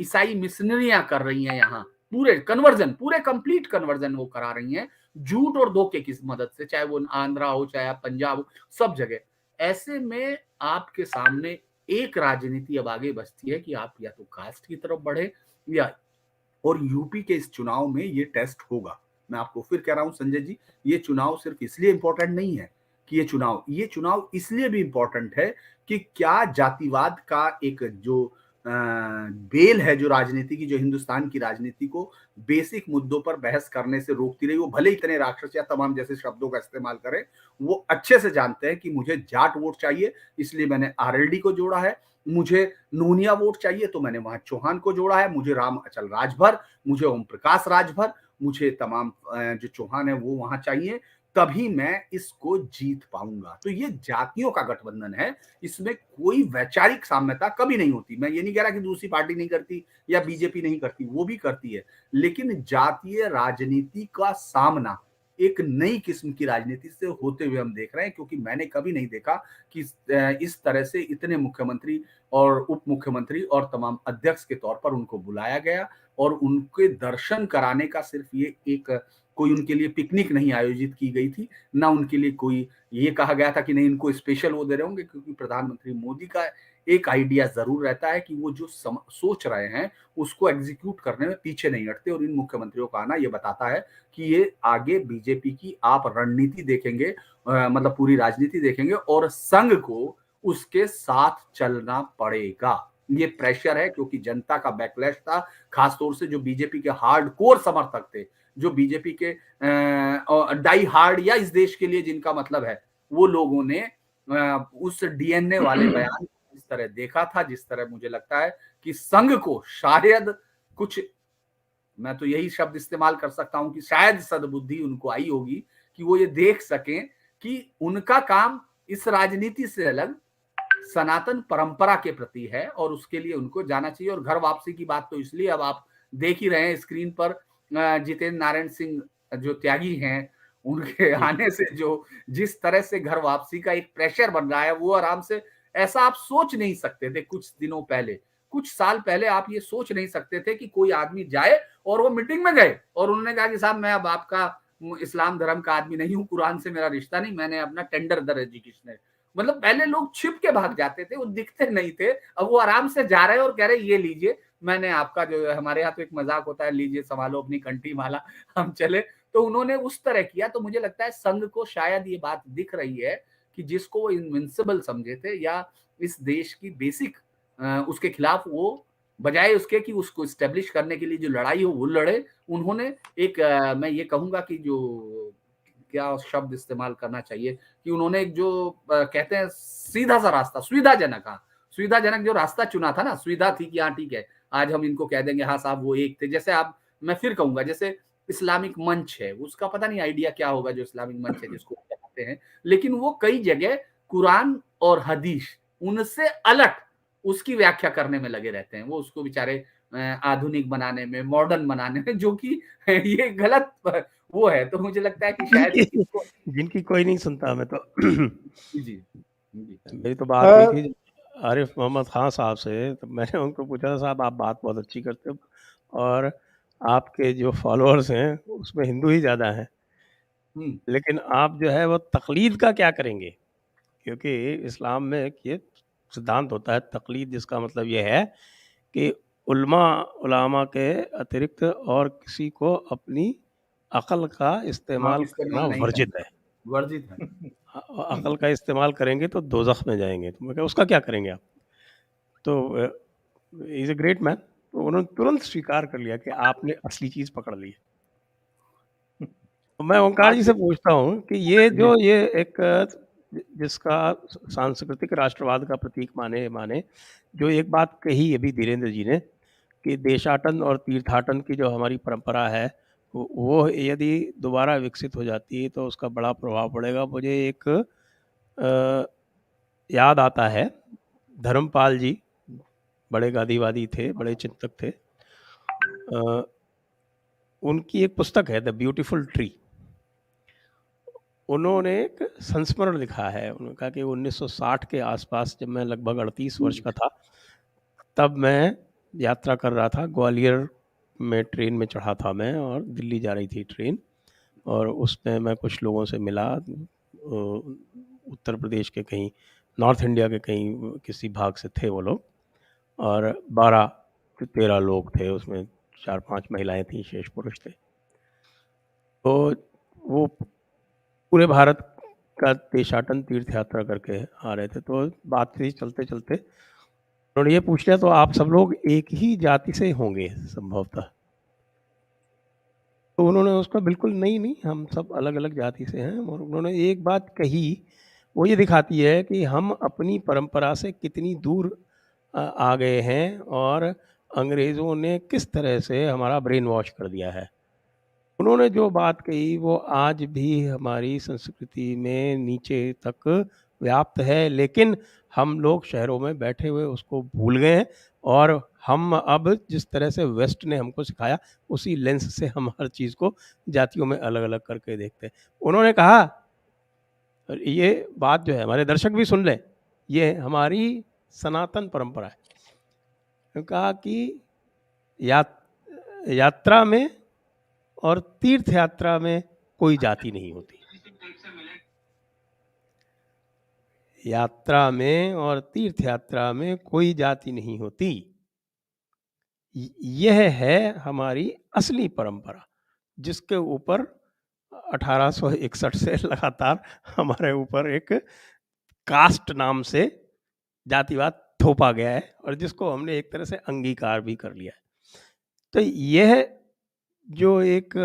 ईसाई मिशनरियां कर रही हैं यहाँ, पूरे कंप्लीट कन्वर्जन वो करा रही हैं झूठ और धोखे की मदद से, चाहे वो आंध्रा हो चाहे पंजाब हो, सब जगह। ऐसे में आपके सामने एक राजनीति अब आगे बचती है कि आप या तो कास्ट की तरफ बढ़े या, और यूपी के इस चुनाव में ये टेस्ट होगा। मैं आपको फिर कह रहा हूं संजय जी, ये चुनाव सिर्फ इसलिए इंपॉर्टेंट नहीं है कि ये चुनाव इसलिए भी इंपॉर्टेंट है कि क्या जातिवाद का एक जो बेल है, जो राजनीति की, जो हिंदुस्तान की राजनीति को बेसिक मुद्दों पर बहस करने से रोकती रही, वो भले इतने राक्षस या तमाम जैसे शब्दों का इस्तेमाल करें, वो अच्छे से जानते हैं कि मुझे जाट वोट चाहिए इसलिए मैंने आरएलडी को जोड़ा है, मुझे नूनिया वोट चाहिए तो मैंने वहां चौहान को जोड़ा है, मुझे राम अचल राजभर, मुझे ओम प्रकाश राजभर, मुझे तमाम जो चौहान है वो वहां चाहिए, तभी मैं इसको जीत पाऊंगा। तो ये जातियों का गठबंधन है, इसमें कोई वैचारिक साम्यता कभी नहीं होती। मैं ये नहीं कह रहा कि दूसरी पार्टी नहीं करती या बीजेपी नहीं करती, वो भी करती है, लेकिन जातीय राजनीति का सामना एक नई किस्म की राजनीति से होते हुए हम देख रहे हैं, क्योंकि मैंने कभी नहीं देखा कि इस तरह से इतने मुख्यमंत्री और उप मुख्यमंत्री और तमाम अध्यक्ष के तौर पर उनको बुलाया गया और उनके दर्शन कराने का सिर्फ ये एक कोई उनके लिए पिकनिक नहीं आयोजित की गई थी, ना उनके लिए कोई ये कहा गया था कि नहीं इनको स्पेशल वो दे रहे होंगे, क्योंकि प्रधानमंत्री मोदी का एक आइडिया जरूर रहता है कि वो जो सोच रहे हैं उसको एग्जीक्यूट करने में पीछे नहीं हटते, और इन मुख्यमंत्रियों का आना ये बताता है कि ये आगे बीजेपी की आप रणनीति देखेंगे, मतलब पूरी राजनीति देखेंगे और संघ को उसके साथ चलना पड़ेगा। ये प्रेशर है क्योंकि जनता का बैकलैश था, खासतौर से जो बीजेपी के हार्डकोर समर्थक थे, जो बीजेपी के डाई हार्ड या इस देश के लिए जिनका मतलब है, वो लोगों ने उस डीएनए वाले बयान को इस तरह देखा था, जिस तरह मुझे लगता है कि संघ को शायद कुछ, मैं तो यही शब्द इस्तेमाल कर सकता हूं कि शायद सद्बुद्धि उनको आई होगी कि वो ये देख सकें कि उनका काम इस राजनीति से अलग सनातन परंपरा के प्रति है और उसके लिए उनको जाना चाहिए। और घर वापसी की बात तो इसलिए अब आप देख ही रहे हैं स्क्रीन पर, जितेंद्र नारायण सिंह जो त्यागी हैं, उनके आने से जो जिस तरह से घर वापसी का एक प्रेशर बन रहा है, वो आराम से, ऐसा आप सोच नहीं सकते थे कुछ दिनों पहले, कुछ साल पहले आप ये सोच नहीं सकते थे कि कोई आदमी जाए और वो मीटिंग में गए और उन्होंने कहा कि साहब मैं अब आपका इस्लाम धर्म का आदमी नहीं हूं, कुरान से मेरा रिश्ता नहीं, मैंने अपना टेंडर द एजुकेशन है। मतलब पहले लोग छिप के भाग जाते थे, वो दिखते नहीं थे, अब वो आराम से जा रहे हैं और कह रहे ये लीजिए, मैंने आपका जो, हमारे यहाँ तो एक मजाक होता है, लीजिए संभालो अपनी कंठी माला, हम चले। तो उन्होंने उस तरह किया। तो मुझे लगता है संघ को शायद ये बात दिख रही है कि जिसको वो इनविंसिबल समझे थे या इस देश की बेसिक उसके खिलाफ, वो बजाय उसके कि उसको स्टेब्लिश करने के लिए जो लड़ाई हो वो लड़े, उन्होंने एक मैं ये कहूंगा कि जो क्या शब्द इस्तेमाल करना चाहिए कि उन्होंने एक जो कहते हैं सीधा सा रास्ता, सुविधाजनक, हाँ सुविधाजनक जो रास्ता चुना था ना, सुविधा थी कि हाँ ठीक है आज हम इनको कह देंगे हाँ साहब वो एक थे। जैसे आप, मैं फिर कहूंगा जैसे इस्लामिक मंच है, उसका पता नहीं आइडिया क्या होगा जो इस्लामिक मंच है जिसको कहते हैं, लेकिन वो कई जगह कुरान और हदीस उनसे अलग उसकी व्याख्या करने में लगे रहते हैं, वो उसको बेचारे आधुनिक बनाने में, मॉडर्न बनाने में, जो कि ये गलत वो है। तो मुझे लगता है कि शायद जिनकी कोई नहीं सुनता। मैं तो जी मेरी तो बात हुई थी आरिफ मोहम्मद खान साहब से, तो मैंने उनको पूछा था साहब आप बात बहुत अच्छी करते हो और आपके जो फॉलोअर्स हैं उसमें हिंदू ही ज़्यादा हैं, लेकिन आप जो है वो तकलीद का क्या करेंगे? क्योंकि इस्लाम में ये सिद्धांत होता है तकलीद, जिसका मतलब ये है कि उलमा के अतिरिक्त और किसी को अपनी अकल का इस्तेमाल करना वर्जित है। अकल का इस्तेमाल करेंगे तो दोज़ख में जाएंगे। तो मैं कहा उसका क्या करेंगे आप? तो इज़ ए ग्रेट मैन। तो उन्होंने तुरंत स्वीकार कर लिया कि आपने असली चीज़ पकड़ ली है। तो मैं ओंकार जी से पूछता हूँ कि ये जो ये एक जिसका सांस्कृतिक राष्ट्रवाद का प्रतीक माने जो एक बात कही अभी धीरेन्द्र जी ने कि देशाटन और तीर्थाटन की जो हमारी परंपरा है वो यदि दोबारा विकसित हो जाती है तो उसका बड़ा प्रभाव पड़ेगा। मुझे एक याद आता है, धर्मपाल जी बड़े गांधीवादी थे, बड़े चिंतक थे। उनकी एक पुस्तक है द ब्यूटीफुल ट्री। उन्होंने एक संस्मरण लिखा है। उन्होंने कहा कि 1960 के आसपास जब मैं लगभग 38 वर्ष का था, तब मैं यात्रा कर रहा था, ग्वालियर में ट्रेन में चढ़ा था मैं और दिल्ली जा रही थी ट्रेन, और उसमें मैं कुछ लोगों से मिला। उत्तर प्रदेश के कहीं, नॉर्थ इंडिया के कहीं किसी भाग से थे वो लोग, और 12 से 13 लोग थे उसमें, 4-5 महिलाएं थीं, शेष पुरुष थे। तो वो पूरे भारत का देशाटन तीर्थ यात्रा करके आ रहे थे। तो बात थी चलते चलते, उन्होंने ये पूछ लिया, तो आप सब लोग एक ही जाति से होंगे संभवतः? तो उन्होंने उसका बिल्कुल नहीं, हम सब अलग अलग जाति से हैं। और उन्होंने एक बात कही, वो ये दिखाती है कि हम अपनी परंपरा से कितनी दूर आ गए हैं, और अंग्रेज़ों ने किस तरह से हमारा ब्रेन वॉश कर दिया है। उन्होंने जो बात कही वो आज भी हमारी संस्कृति में नीचे तक व्याप्त है, लेकिन हम लोग शहरों में बैठे हुए उसको भूल गए हैं, और हम अब जिस तरह से वेस्ट ने हमको सिखाया, उसी लेंस से हम हर चीज़ को जातियों में अलग-अलग करके देखते हैं। उन्होंने कहा, और ये बात जो है हमारे दर्शक भी सुन लें, ये हमारी सनातन परंपरा है। उन्होंने कहा कि यात्रा में और तीर्थ यात्रा में कोई जाति नहीं होती। यात्रा में और तीर्थ यात्रा में कोई जाति नहीं होती। यह है हमारी असली परंपरा, जिसके ऊपर 1861 से लगातार हमारे ऊपर एक कास्ट नाम से जातिवाद थोपा गया है, और जिसको हमने एक तरह से अंगीकार भी कर लिया है। तो यह जो एक,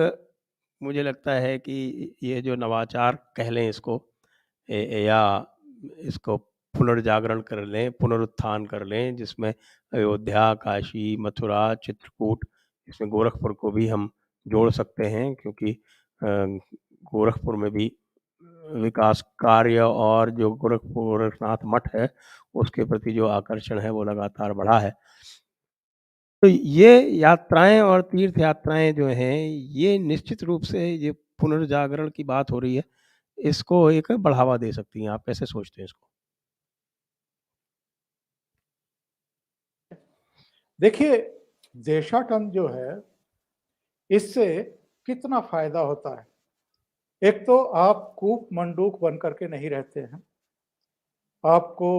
मुझे लगता है कि ये जो नवाचार कह लें इसको, या इसको पुनर्जागरण कर लें, पुनरुत्थान कर लें, जिसमें अयोध्या, काशी, मथुरा, चित्रकूट, इसमें गोरखपुर को भी हम जोड़ सकते हैं, क्योंकि गोरखपुर में भी विकास कार्य और जो गोरखनाथ मठ है उसके प्रति जो आकर्षण है वो लगातार बढ़ा है। तो ये यात्राएं और तीर्थ यात्राएं जो हैं, ये निश्चित रूप से ये पुनर्जागरण की बात हो रही है, इसको एक बढ़ावा दे सकती हैं। आप कैसे सोचते हैं इसको? देखिए, देशाटन जो है, इससे कितना फायदा होता है। एक तो आप कूप मंडूक बन करके नहीं रहते हैं, आपको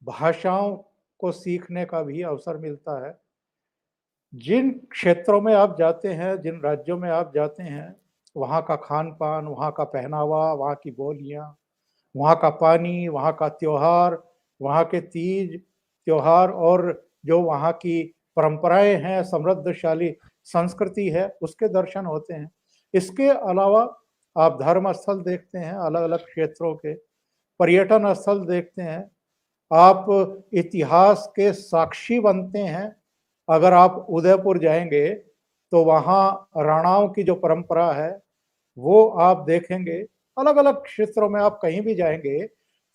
भाषाओं को सीखने का भी अवसर मिलता है। जिन क्षेत्रों में आप जाते हैं, जिन राज्यों में आप जाते हैं, वहाँ का खान-पान, वहाँ का पहनावा, वहाँ की बोलियाँ, वहाँ का पानी, वहाँ का त्योहार, वहाँ के तीज त्योहार, और जो वहाँ की परंपराएं हैं, समृद्धशाली संस्कृति है, उसके दर्शन होते हैं। इसके अलावा आप धर्म स्थल देखते हैं, अलग-अलग क्षेत्रों के पर्यटन स्थल देखते हैं, आप इतिहास के साक्षी बनते हैं। अगर आप उदयपुर जाएंगे तो वहाँ राणाओं की जो परंपरा है वो आप देखेंगे। अलग-अलग क्षेत्रों में आप कहीं भी जाएंगे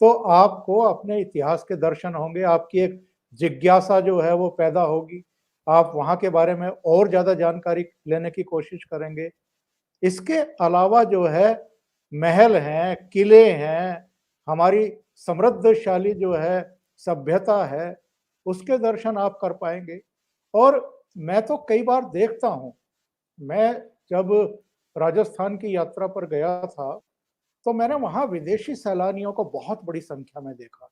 तो आपको अपने इतिहास के दर्शन होंगे, आपकी एक जिज्ञासा जो है वो पैदा होगी, आप वहाँ के बारे में और ज़्यादा जानकारी लेने की कोशिश करेंगे। इसके अलावा जो है महल हैं, किले हैं, हमारी समृद्धशाली जो है सभ्यता है, उसके दर्शन आप कर पाएँगे। और मैं तो कई बार देखता हूँ, मैं जब राजस्थान की यात्रा पर गया था, तो मैंने वहाँ विदेशी सैलानियों को बहुत बड़ी संख्या में देखा,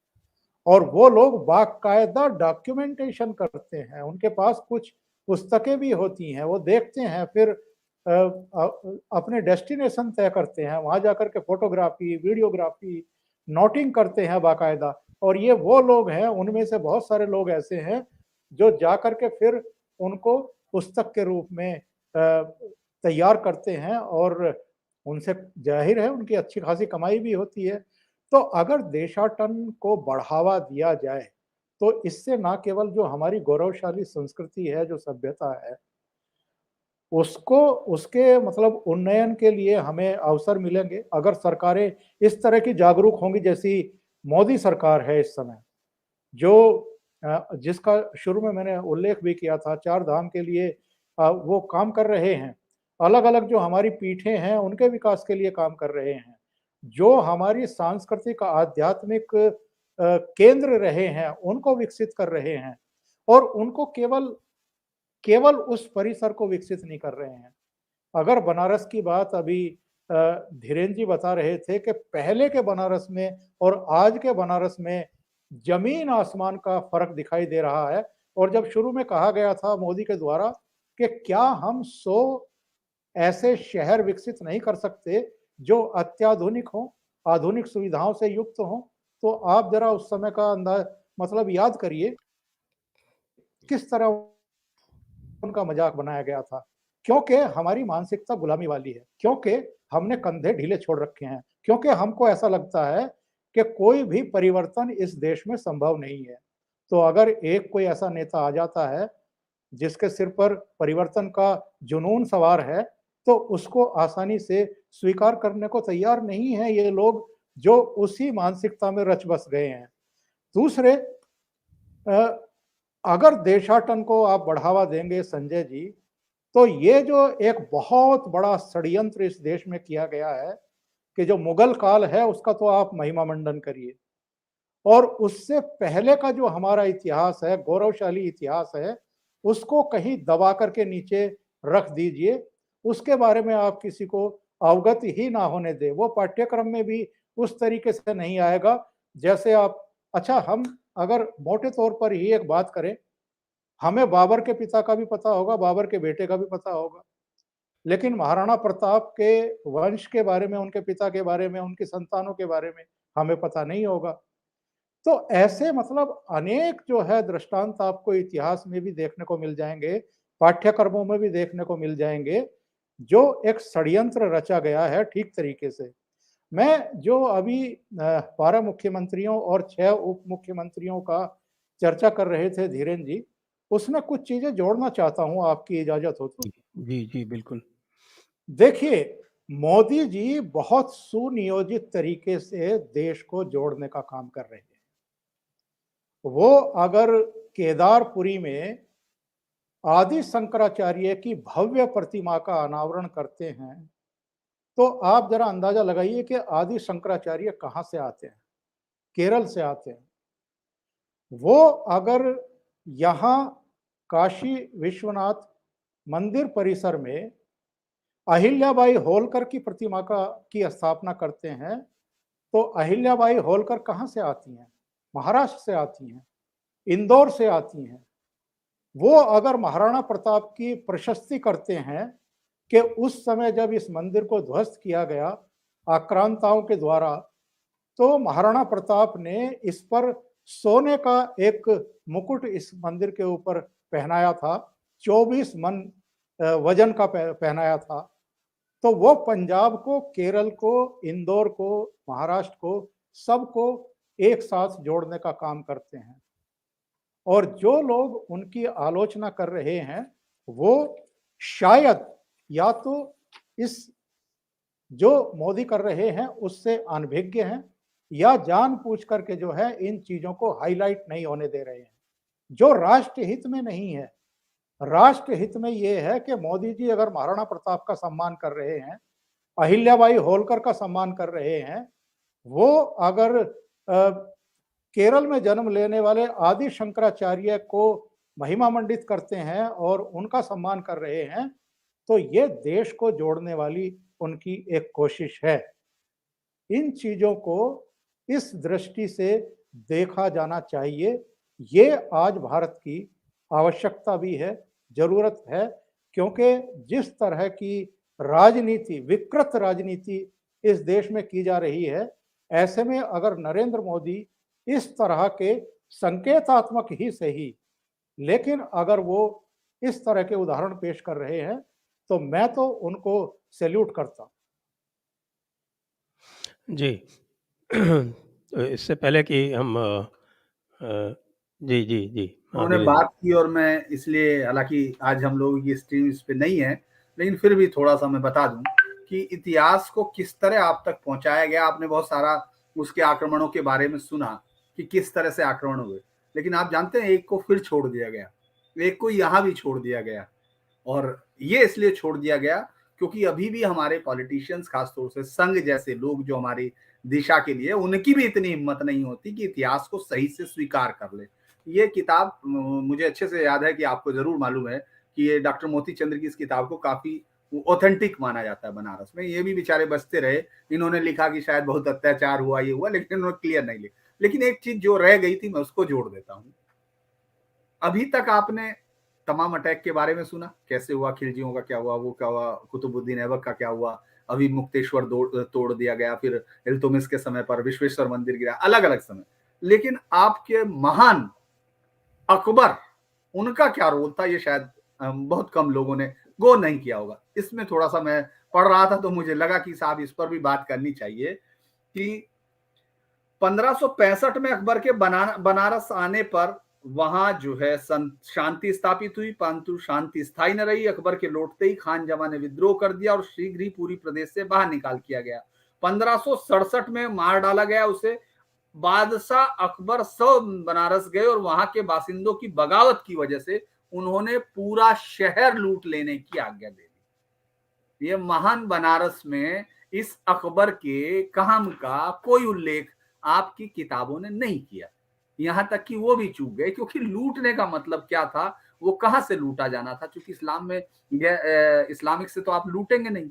और वो लोग बाकायदा डॉक्यूमेंटेशन करते हैं, उनके पास कुछ पुस्तकें भी होती हैं, वो देखते हैं, फिर अपने डेस्टिनेशन तय करते हैं, वहाँ जाकर के फोटोग्राफी, वीडियोग्राफी, नोटिंग करते हैं बाकायदा। और ये वो लोग हैं, उनमें से बहुत सारे लोग ऐसे हैं जो जाकर के फिर उनको पुस्तक के रूप में तैयार करते हैं, और उनसे जाहिर है उनकी अच्छी खासी कमाई भी होती है। तो अगर देशाटन को बढ़ावा दिया जाए, तो इससे ना केवल जो हमारी गौरवशाली संस्कृति है, जो सभ्यता है, उसको उसके मतलब उन्नयन के लिए हमें अवसर मिलेंगे। अगर सरकारें इस तरह की जागरूक होंगी, जैसी मोदी सरकार है इस समय, जो जिसका शुरू में मैंने उल्लेख भी किया था, 4 धाम के लिए वो काम कर रहे हैं। अलग-अलग जो हमारी पीठें हैं, उनके विकास के लिए काम कर रहे हैं। जो हमारी सांस्कृतिक आध्यात्मिक केंद्र रहे हैं, उनको विकसित कर रहे हैं, और उनको केवल केवल उस परिसर को विकसित नहीं कर रहे हैं। अगर बनारस की बात अभी धीरेन्द्र जी बता रहे थे कि पहले के बनारस में और आज के बनारस में जमीन आसमान का फर्क दिखाई दे रहा है। और जब शुरू में कहा गया था मोदी के द्वारा कि क्या हम 100 ऐसे शहर विकसित नहीं कर सकते जो अत्याधुनिक हों, आधुनिक सुविधाओं से युक्त हों, तो आप जरा उस समय का अंदाज मतलब याद करिए किस तरह उनका मजाक बनाया गया था। क्योंकि हमारी मानसिकता गुलामी वाली है, क्योंकि हमने कंधे ढीले छोड़ रखे हैं, क्योंकि हमको ऐसा लगता है कि कोई भी परिवर्तन इस देश में संभव नहीं है। तो अगर एक कोई ऐसा नेता आ जाता है जिसके सिर पर परिवर्तन का जुनून सवार है, तो उसको आसानी से स्वीकार करने को तैयार नहीं है ये लोग जो उसी मानसिकता में रच बस गए हैं। दूसरे, अगर देशाटन को आप बढ़ावा देंगे संजय जी, तो ये जो एक बहुत बड़ा षड्यंत्र इस देश में किया गया है कि जो मुगल काल है उसका तो आप महिमा मंडन करिए, और उससे पहले का जो हमारा इतिहास है, गौरवशाली इतिहास है, उसको कहीं दबा करके नीचे रख दीजिए। उसके बारे में आप किसी को अवगत ही ना होने दें। वो पाठ्यक्रम में भी उस तरीके से नहीं आएगा जैसे आप। अच्छा, हम अगर मोटे तौर पर ही एक बात करें, हमें बाबर के पिता का भी पता होगा, बाबर के बेटे का भी पता होगा, लेकिन महाराणा प्रताप के वंश के बारे में, उनके पिता के बारे में, उनकी संतानों के बारे में हमें पता नहीं होगा। तो ऐसे मतलब अनेक जो है दृष्टांत आपको इतिहास में भी देखने को मिल जाएंगे, पाठ्यक्रमों में भी देखने को मिल जाएंगे, जो एक षड्यंत्र रचा गया है ठीक तरीके से। मैं जो अभी 12 मुख्यमंत्रियों और 6 उप मुख्यमंत्रियों का चर्चा कर रहे थे धीरेन्द्र जी, उसमें कुछ चीजें जोड़ना चाहता हूं, आपकी इजाजत हो तो। जी जी बिल्कुल। देखिए, मोदी जी बहुत सुनियोजित तरीके से देश को जोड़ने का काम कर रहे हैं। वो अगर केदारपुरी में आदि शंकराचार्य की भव्य प्रतिमा का अनावरण करते हैं, तो आप जरा अंदाजा लगाइए कि आदि शंकराचार्य कहां से आते हैं। केरल से आते हैं। वो अगर यहाँ काशी विश्वनाथ मंदिर परिसर में अहिल्याबाई होलकर की प्रतिमा की स्थापना करते हैं, तो अहिल्याबाई होलकर कहां से आती हैं? महाराष्ट्र से आती हैं, इंदौर से आती हैं। वो अगर महाराणा प्रताप की प्रशस्ति करते हैं कि उस समय जब इस मंदिर को ध्वस्त किया गया आक्रांताओं के द्वारा, तो महाराणा प्रताप ने इस पर सोने का एक मुकुट इस मंदिर के ऊपर पहनाया था, 24 मन वजन का पहनाया था। तो वो पंजाब को, केरल को, इंदौर को, महाराष्ट्र को, सबको एक साथ जोड़ने का काम करते हैं। और जो लोग उनकी आलोचना कर रहे हैं वो शायद या तो इस जो मोदी कर रहे हैं उससे अनभिज्ञ हैं, या जानबूझ करके जो है इन चीजों को हाईलाइट नहीं होने दे रहे हैं, जो राष्ट्र हित में नहीं है। राष्ट्र हित में ये है कि मोदी जी अगर महाराणा प्रताप का सम्मान कर रहे हैं, अहिल्याबाई होलकर का सम्मान कर रहे हैं, वो अगर केरल में जन्म लेने वाले आदि शंकराचार्य को महिमा मंडित करते हैं और उनका सम्मान कर रहे हैं, तो ये देश को जोड़ने वाली उनकी एक कोशिश है। इन चीजों को इस दृष्टि से देखा जाना चाहिए। ये आज भारत की आवश्यकता भी है, जरूरत है, क्योंकि जिस तरह की राजनीति, विकृत राजनीति इस देश में की जा रही है, ऐसे में अगर नरेंद्र मोदी इस तरह के संकेतात्मक ही सही, लेकिन अगर वो इस तरह के उदाहरण पेश कर रहे हैं, तो मैं तो उनको सैल्यूट करता। जी तो इससे पहले कि हम जी जी जी उन्होंने बात की, और मैं इसलिए, हालांकि आज हम लोगों की स्ट्रीम इस पे नहीं है, लेकिन फिर भी थोड़ा सा मैं बता दूं कि इतिहास को किस तरह आप तक पहुंचाया गया। आपने बहुत सारा उसके आक्रमणों के बारे में सुना कि किस तरह से आक्रमण हुए, लेकिन आप जानते हैं एक को फिर छोड़ दिया गया, एक को यहाँ भी छोड़ दिया गया। और ये इसलिए छोड़ दिया गया क्योंकि अभी भी हमारे पॉलिटिशियंस, खासतौर से संघ जैसे लोग जो हमारी दिशा के लिए, उनकी भी इतनी हिम्मत नहीं होती कि इतिहास को सही से स्वीकार कर ले। ये किताब मुझे अच्छे से याद है कि आपको जरूर मालूम है कि ये डॉक्टर मोती चंद्र की इस किताब को काफी ऑथेंटिक माना जाता है बनारस में। ये भी बेचारे बचते रहे, इन्होंने लिखा कि शायद बहुत अत्याचार हुआ, ये हुआ, लेकिन उन्होंने क्लियर नहीं लिखा। लेकिन एक चीज जो रह गई थी मैं उसको जोड़ देता हूँ। अभी तक आपने तमाम अटैक के बारे में सुना, कैसे हुआ, खिलजियों का क्या हुआ, वो क्या हुआ, कुतुबुद्दीन ऐबक का क्या हुआ, अभी मुक्तेश्वर तोड़ दिया गया, फिर इल्तुतमिश के समय पर विश्वेश्वर मंदिर गिरा, अलग अलग समय। लेकिन आपके महान अकबर, उनका क्या रोल था, ये शायद बहुत कम लोगों ने गौर नहीं किया होगा। इसमें थोड़ा सा मैं पढ़ रहा था तो मुझे लगा कि साहब इस पर भी बात करनी चाहिए कि 1565 में अकबर के बनारस आने पर वहां जो है शांति स्थापित हुई, परंतु शांति स्थायी न रही। अकबर के लौटते ही खान जमा ने विद्रोह कर दिया और शीघ्र ही पूरी प्रदेश से बाहर निकाल किया गया। 1567 में मार डाला गया उसे। बादशाह अकबर सब बनारस गए और वहां के बासिंदों की बगावत की वजह से उन्होंने पूरा शहर लूट लेने की आज्ञा दे दी। ये महान बनारस में इस अकबर के काम का कोई उल्लेख आपकी किताबों ने नहीं किया। यहां तक कि वो भी चूक गए, क्योंकि लूटने का मतलब क्या था, वो कहां से लूटा जाना था, क्योंकि इस्लाम में इस्लामिक से तो आप लूटेंगे नहीं।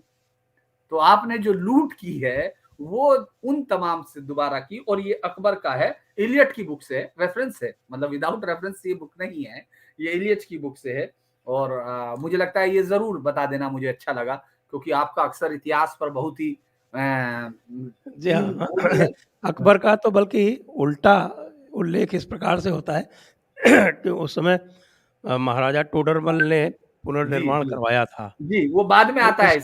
तो आपने जो लूट की है वो उन तमाम से दोबारा की। और ये अकबर का है, इलियट की बुक से रेफरेंस है, मतलब विदाउट रेफरेंस ये बुक नहीं है, ये इलियट की बुक से है। और मुझे लगता है ये जरूर बता देना, मुझे अच्छा लगा, क्योंकि आपका अक्सर इतिहास पर बहुत ही जी हाँ, अकबर का तो बल्कि उल्टा उल्लेख इस प्रकार से होता है कि उस समय महाराजा टोडरमल ने पुनर्निर्माण करवाया था। जी, वो बाद में आता है।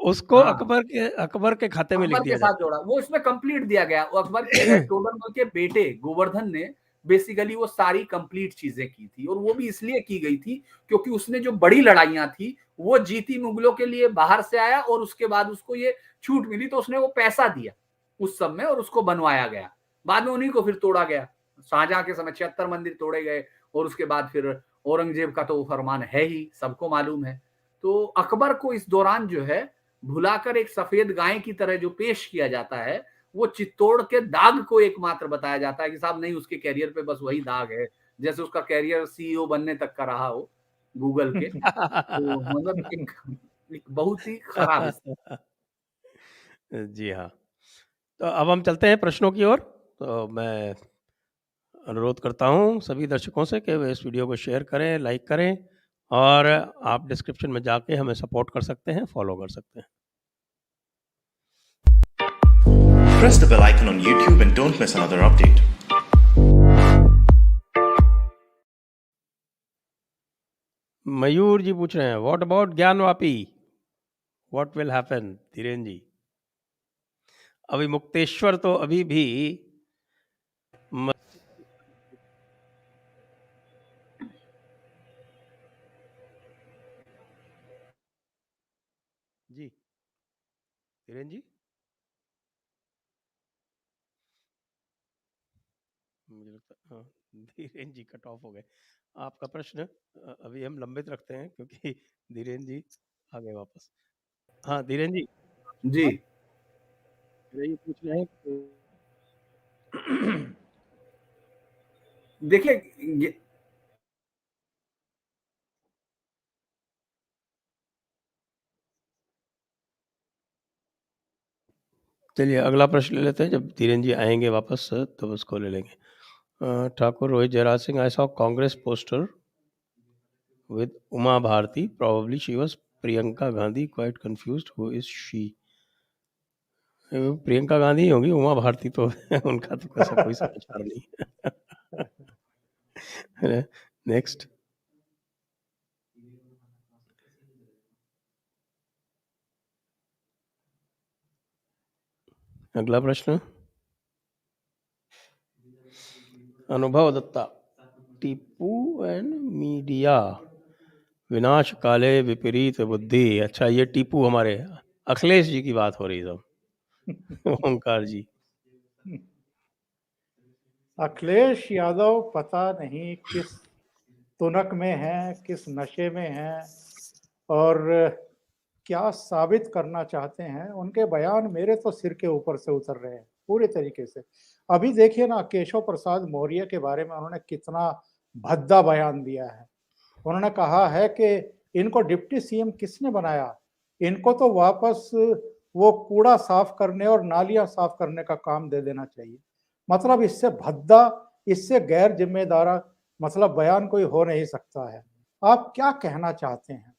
उसको अकबर के खाते में लिख दिया साथ जोड़ा, वो इसमें कंप्लीट दिया गया। वो अकबर के टोडरमल के बेटे गोवर्धन ने बेसिकली वो सारी कंप्लीट चीजें की थी, और वो भी इसलिए की गई थी क्योंकि उसने जो बड़ी लड़ाइयां थी वो जीती, मुगलों के लिए बाहर से आया, और उसके बाद उसको ये छूट मिली तो उसने वो पैसा दिया उस समय और उसको बनवाया गया। बाद में उन्हीं को फिर तोड़ा गया। शाहजहां के समय 76 मंदिर तोड़े गए, और उसके बाद फिर औरंगजेब का तो वो फरमान है ही, सबको मालूम है। तो अकबर को इस दौरान जो है भुलाकर एक सफेद गाय की तरह जो पेश किया जाता है, वो चित्तौड़ के दाग को एकमात्र बताया जाता है कि साहब नहीं, उसके कैरियर पे बस वही दाग है, जैसे उसका कैरियर सीईओ बनने तक का रहा हो गूगल के। तो मतलब एक बहुत ही खराब जी हाँ, तो अब हम चलते हैं प्रश्नों की ओर। तो मैं अनुरोध करता हूँ सभी दर्शकों से कि वे इस वीडियो को शेयर करें, लाइक करें, और आप डिस्क्रिप्शन में जाके हमें सपोर्ट कर सकते हैं, फॉलो कर सकते हैं। Press the bell icon on YouTube and don't miss another update. मयूर जी पूछ रहे हैं, what about Gyanvapi, what will happen? Dhiren ji, अभी मुक्तेश्वर तो अभी भी जी, धीरेन जी, मुझे लगता हाँ, धीरेन जी कट ऑफ हो गए। आपका प्रश्न अभी हम लंबित रखते हैं क्योंकि धीरेन जी आ गए वापस। हाँ धीरेन जी, जी, ये पूछ रहे हैं देखिए चलिए अगला प्रश्न ले लेते हैं, जब धीरेन जी आएंगे वापस तो उसको ले लेंगे। Thakur Rohit Jayraj Singh, I saw Congress poster with Uma Bharati, probably she was Priyanka Gandhi, quite confused, who is she? Priyanka Gandhi होगी, उमा भारती तो उनका तो कैसा कोई समाचार नहीं। नेक्स्ट, अगला प्रश्न, अनुभव दत्ता, टीपू एंड मीडिया, विनाश काले विपरीत बुद्धि। अच्छा, ये टीपू हमारे अखिलेश जी की बात हो रही है ओंकार जी। अखिलेश यादव पता नहीं किस तुनक में हैं, किस नशे में हैं और क्या साबित करना चाहते हैं। उनके बयान मेरे तो सिर के ऊपर से उतर रहे हैं पूरे तरीके से। अभी देखिए ना, केशव प्रसाद मौर्य के बारे में उन्होंने कितना भद्दा बयान दिया है। उन्होंने कहा है कि इनको डिप्टी सीएम किसने बनाया? इनको तो वापस वो कूड़ा साफ करने और नालियां साफ करने का काम दे देना चाहिए। मतलब इससे भद्दा, इससे गैर जिम्मेदारा मतलब बयान कोई हो नहीं सकता है। आप क्या कहना चाहते हैं?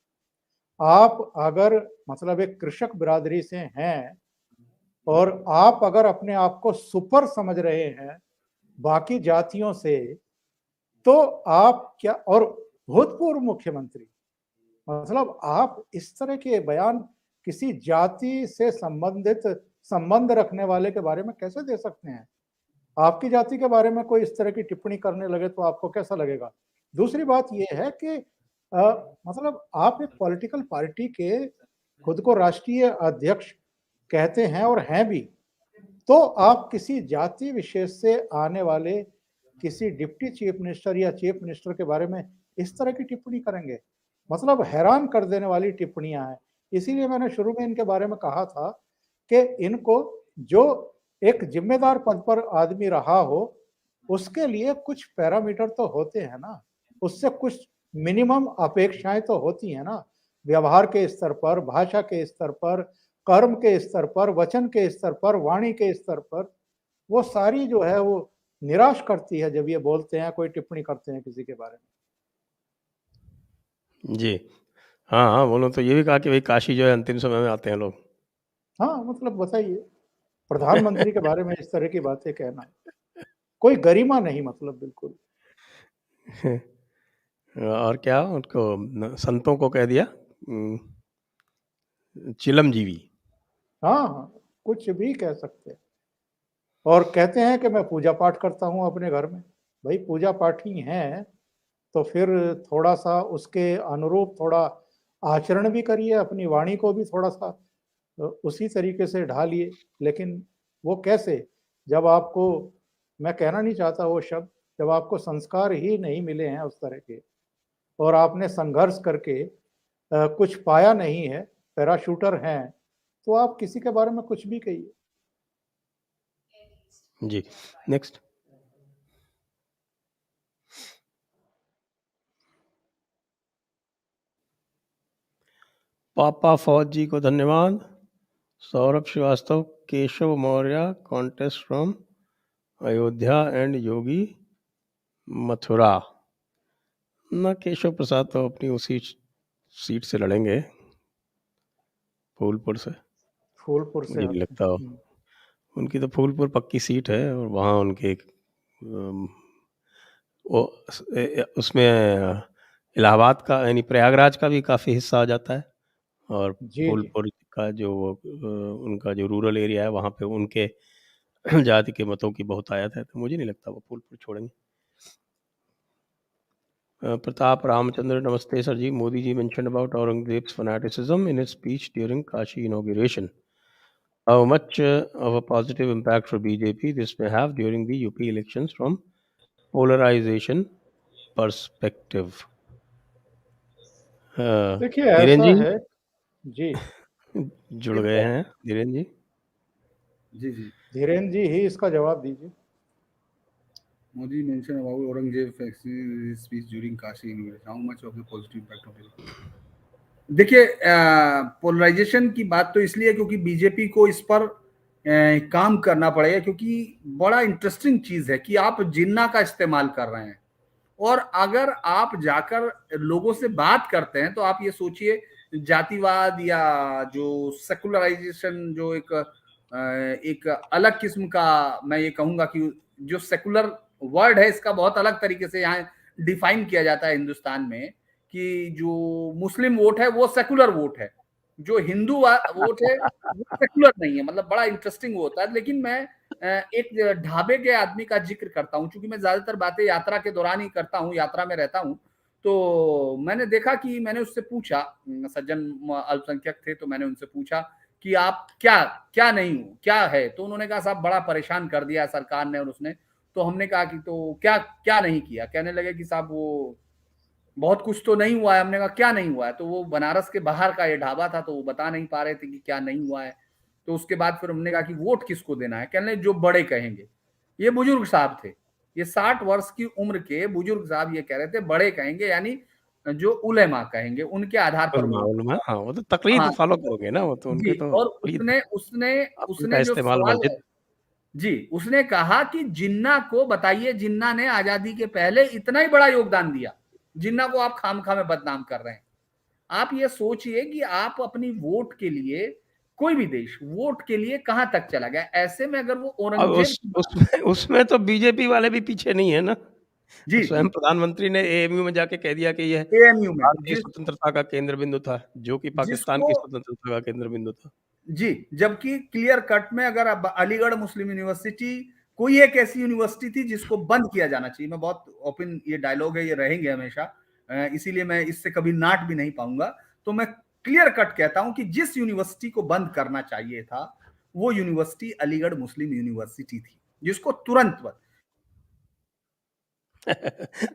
आप अगर मतलब एक कृषक बिरादरी से हैं और आप अगर अपने आप को सुपर समझ रहे हैं बाकी जातियों से, तो आप क्या, और भूतपूर्व मुख्यमंत्री, मतलब आप इस तरह के बयान किसी जाति से संबंध रखने वाले के बारे में कैसे दे सकते हैं? आपकी जाति के बारे में कोई इस तरह की टिप्पणी करने लगे तो आपको कैसा लगेगा? दूसरी बात यह है कि मतलब आप एक पॉलिटिकल पार्टी के खुद को राष्ट्रीय अध्यक्ष कहते हैं और हैं भी, तो आप किसी जाति विशेष से आने वाले किसी डिप्टी चीफ मिनिस्टर या चीफ मिनिस्टर के बारे में इस तरह की टिप्पणी करेंगे? मतलब हैरान कर देने वाली टिप्पणियां हैं। इसीलिए मैंने शुरू में इनके बारे में कहा था कि इनको, जो एक जिम्मेदार पद पर आदमी रहा हो, उसके लिए कुछ पैरामीटर तो होते हैं ना, उससे कुछ मिनिमम अपेक्षाएं तो होती हैं ना, व्यवहार के स्तर पर, भाषा के स्तर पर, कर्म के स्तर पर, वचन के स्तर पर, वाणी के स्तर पर। वो सारी जो है वो निराश करती है जब ये बोलते हैं, कोई टिप्पणी करते हैं किसी के बारे में। जी। हाँ, हाँ, उन्होंने तो ये भी कहा कि भाई काशी जो है अंतिम समय में आते हैं लोग। हाँ, मतलब बताइए, प्रधानमंत्री के बारे में इस तरह की बातें कहना, कोई गरिमा नहीं, मतलब बिल्कुल। और क्या उनको संतों को कह दिया चिलमजीवी। हाँ, हाँ, कुछ भी कह सकते हैं। और कहते हैं कि मैं पूजा पाठ करता हूँ अपने घर में। भाई पूजा पाठी हैं तो फिर थोड़ा सा उसके अनुरूप थोड़ा आचरण भी करिए, अपनी वाणी को भी थोड़ा सा उसी तरीके से ढालिए। लेकिन वो कैसे, जब आपको, मैं कहना नहीं चाहता वो शब्द, जब आपको संस्कार ही नहीं मिले हैं उस तरह के, और आपने संघर्ष करके कुछ पाया नहीं है, पैराशूटर हैं, तो आप किसी के बारे में कुछ भी कहिए। जी, नेक्स्ट। पापा फौज जी को धन्यवाद। Saurabh Srivastava, Keshav Maurya contest from Ayodhya and Yogi Mathura. ना केशव प्रसाद तो अपनी उसी सीट से लड़ेंगे, फूलपुर से। फूलपुर से मुझे नहीं लगता उनकी तो फूलपुर पक्की सीट है, और वहाँ उनके उसमें इलाहाबाद का यानी प्रयागराज का भी काफ़ी हिस्सा आ जाता है, और फूलपुर का जो उनका जो रूरल एरिया है वहाँ पे उनके जाति के मतों की बहुत आयत है, तो मुझे नहीं लगता वो फूलपुर छोड़ेंगे। प्रताप रामचंद्र, नमस्ते sir ji. Modi ji mentioned about Aurangzeb's fanaticism in his speech during Kashi inauguration. How much of a positive impact for BJP this may have during the UP elections from polarization perspective? देखिए ऐसा है जी, जुड़ गए हैं धीरेन्द्र जी। जी जी, धीरेन्द्र जी ही इसका जवाब दीजिए। Modi mentioned about Aurangzeb speech during Kashi inauguration. How much of the positive impact of it? देखिए, पोलराइजेशन की बात तो इसलिए क्योंकि बीजेपी को इस पर काम करना पड़ेगा, क्योंकि बड़ा इंटरेस्टिंग चीज है कि आप जिन्ना का इस्तेमाल कर रहे हैं, और अगर आप जाकर लोगों से बात करते हैं तो आप ये सोचिए, जातिवाद या जो सेकुलराइजेशन, जो एक अलग किस्म का, मैं ये कहूंगा कि जो सेकुलर वर्ड है, इसका बहुत अलग तरीके से यहाँ डिफाइन किया जाता है हिंदुस्तान में, कि जो मुस्लिम वोट है वो सेकुलर वोट है, जो हिंदू वोट है वो सेकुलर नहीं है। मतलब बड़ा इंटरेस्टिंग होता है। लेकिन मैं एक ढाबे के आदमी का जिक्र करता हूँ, क्योंकि मैं ज्यादातर बातें यात्रा के दौरान ही करता हूँ, यात्रा में रहता हूँ। तो मैंने देखा कि मैंने उससे पूछा, सज्जन अल्पसंख्यक थे, तो मैंने उनसे पूछा कि आप क्या नहीं हो, क्या है? तो उन्होंने कहा साहब बड़ा परेशान कर दिया सरकार ने और उसने। तो हमने कहा कि तो क्या नहीं किया? कहने लगे कि साहब वो बहुत कुछ तो नहीं हुआ है। हमने कहा क्या नहीं हुआ है? तो वो बनारस के बाहर का ये ढाबा था, तो वो बता नहीं पा रहे थे कि क्या नहीं हुआ है। तो उसके बाद फिर हमने कहा कि वोट किसको देना है? कहने जो बड़े कहेंगे। ये बुजुर्ग साहब थे, ये 60 वर्ष की उम्र के बुजुर्ग साहब ये कह रहे थे बड़े कहेंगे, यानी जो उलेमा कहेंगे, उनके आधार पर उलमा वो उलमा हाँ, वो तो तकलीद हाँ, फॉलो करोगे ना, वो तो उनके जी, तो और तकलीद उसने उसने उनका उसने जो इस्तेमाल सवाल मस्जिद जी, उसने कहा कि जिन्ना को बताइए, जिन्ना ने आजादी के पहले इतना ही बड़ा योगदान दिया, जिन्ना को आप खामखा में बदनाम कर रहे हैं। आप ये सोचिए कि आप अपनी वोट के लिए, कोई भी देश वोट के लिए कहां तक चला गया। ऐसे में अगर वो अब औरंगजेब उसमें तो बीजेपी वाले भी पीछे नहीं है ना। जी स्वयं प्रधानमंत्री ने एएमयू में जाके कह दिया कि यह एएमयू में भारतीय स्वतंत्रता का केंद्र बिंदु था, जो कि पाकिस्तान जिसको की स्वतंत्रता का केंद्र बिंदु था। जी, जबकि क्लियर कट में अगर अब अलीगढ़ मुस्लिम यूनिवर्सिटी कोई एक ऐसी यूनिवर्सिटी थी जिसको बंद किया जाना चाहिए। मैं बहुत ओपन, ये डायलॉग है, ये रहेंगे हमेशा, इसीलिए मैं इससे कभी नाट भी नहीं पाऊंगा। तो मैं क्लियर कट कहता हूं कि जिस यूनिवर्सिटी को बंद करना चाहिए था, वो यूनिवर्सिटी अलीगढ़ मुस्लिम यूनिवर्सिटी थी, जिसको तुरंत बंद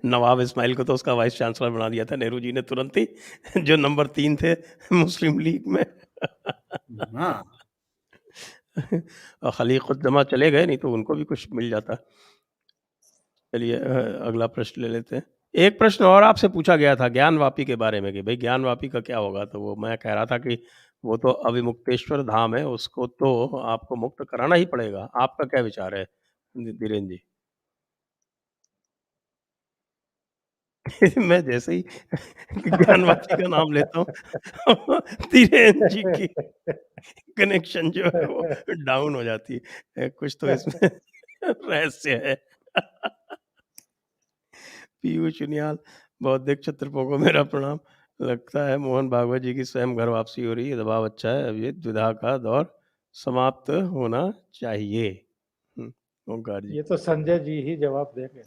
नवाब इस्माइल को तो उसका वाइस चांसलर बना दिया था नेहरू जी ने तुरंत ही, जो नंबर 3 थे मुस्लिम लीग में। हाँ, और खलीकुज्जमा चले गए, नहीं तो उनको भी कुछ मिल जाता। चलिए अगला प्रश्न ले लेते हैं। एक प्रश्न और आपसे पूछा गया था ज्ञानवापी के बारे में कि भाई ज्ञानवापी का क्या होगा, तो वो मैं कह रहा था कि वो तो अविमुक्तेश्वर धाम है, उसको तो आपको मुक्त कराना ही पड़ेगा। आपका क्या विचार है धीरेन्द्र जी? मैं जैसे ही ज्ञानवापी का नाम लेता हूँ धीरेन्द्र जी की कनेक्शन जो है वो डाउन हो जाती है। कुछ तो इसमें रहस्य है। पीयूष उनियाल, बौद्धिक छत्रपों को मेरा प्रणाम। लगता है मोहन भागवत जी की स्वयं घर वापसी हो रही है, दबाव अच्छा है, अब ये द्विधा का दौर समाप्त होना चाहिए। ओंकार जी। ये तो संजय जी ही जवाब देंगे।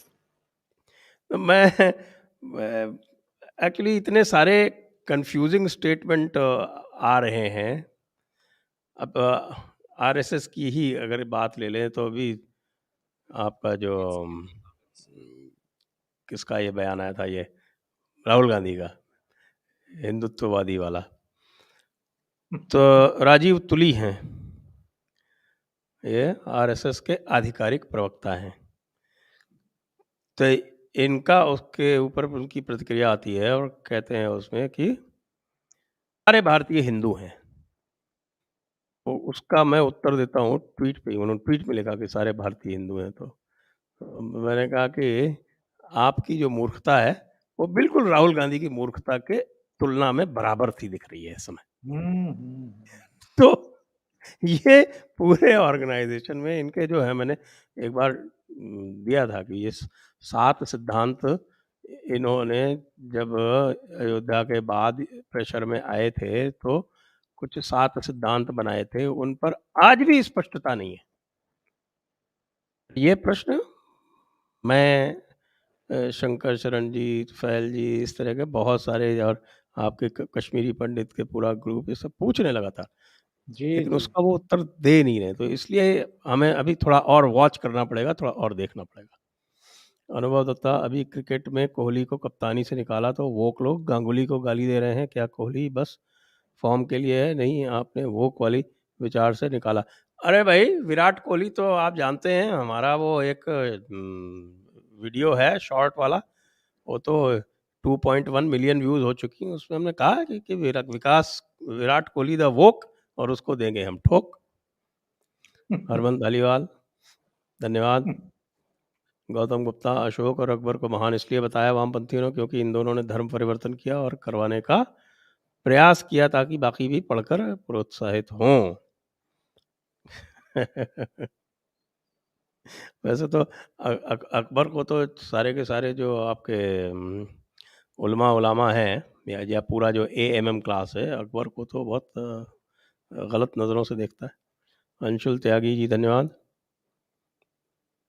तो मैं एक्चुअली इतने सारे कंफ्यूजिंग स्टेटमेंट आ रहे हैं। अब आरएसएस की ही अगर बात ले लें तो अभी आपका जो किसका ये बयान आया था, ये राहुल गांधी का हिंदुत्ववादी वाला, तो राजीव तुली हैं, ये आरएसएस के आधिकारिक प्रवक्ता हैं। तो इनका उसके ऊपर उनकी प्रतिक्रिया आती है और कहते हैं उसमें कि सारे भारतीय हिंदू हैं। तो उसका मैं उत्तर देता हूँ ट्वीट पे, उन्होंने ट्वीट में लिखा कि सारे भारतीय हिंदू हैं। तो मैंने कहा कि आपकी जो मूर्खता है वो बिल्कुल राहुल गांधी की मूर्खता के तुलना में बराबर थी दिख रही है इस समय। तो ये पूरे ऑर्गेनाइजेशन में इनके जो है, मैंने एक बार दिया था कि ये 7 सिद्धांत इन्होंने जब अयोध्या के बाद प्रेशर में आए थे तो कुछ 7 सिद्धांत बनाए थे, उन पर आज भी स्पष्टता नहीं है। ये प्रश्न मैं शंकर शरण जी, फैल जी, इस तरह के बहुत सारे और आपके कश्मीरी पंडित के पूरा ग्रुप ये सब पूछने लगा था, जी लेकिन जी उसका वो उत्तर दे नहीं रहे। तो इसलिए हमें अभी थोड़ा और वॉच करना पड़ेगा, थोड़ा और देखना पड़ेगा। अनुभव दत्ता, अभी क्रिकेट में कोहली को कप्तानी से निकाला तो वोक लोग गांगुली को गाली दे रहे हैं, क्या कोहली बस फॉर्म के लिए है? नहीं, आपने वोक वाली विचार से निकाला। अरे भाई, विराट कोहली तो आप जानते हैं, हमारा वो एक वीडियो है शॉर्ट वाला, वो तो 2.1 मिलियन व्यूज हो चुकी हैं। उसमें हमने कहा कि विराट कोहली द वोक, और उसको देंगे हम ठोक। हरमन धालीवाल, धन्यवाद। गौतम गुप्ता, अशोक और अकबर को महान इसलिए बताया वामपंथियों ने क्योंकि इन दोनों ने धर्म परिवर्तन किया और करवाने का प्रयास किया ताकि बाकी भी पढ़कर प्रोत्साहित हों। वैसे तो अकबर को तो सारे के सारे जो आपके उलमा हैं या पूरा जो एएमएम क्लास है, अकबर को तो बहुत गलत नज़रों से देखता है। अंशुल त्यागी जी, धन्यवाद।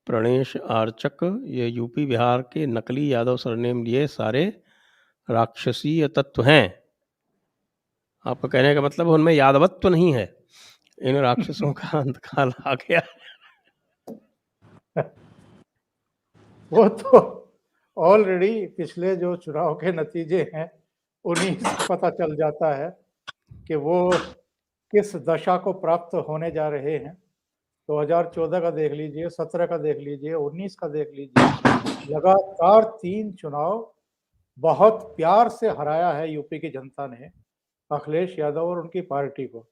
प्रणेश आर्चक, ये यूपी बिहार के नकली यादव सरनेम लिए सारे राक्षसीय तत्व हैं। आपका कहने का मतलब उनमें यादवत्व नहीं है, इन राक्षसों का अंतकाल आ गया। वो तो ऑलरेडी पिछले जो चुनाव के नतीजे हैं उन्हीं से पता चल जाता है कि वो किस दशा को प्राप्त होने जा रहे हैं। 2014 का देख लीजिए, 17 का देख लीजिए, 19 का देख लीजिए, लगातार 3 चुनाव बहुत प्यार से हराया है यूपी की जनता ने अखिलेश यादव और उनकी पार्टी को,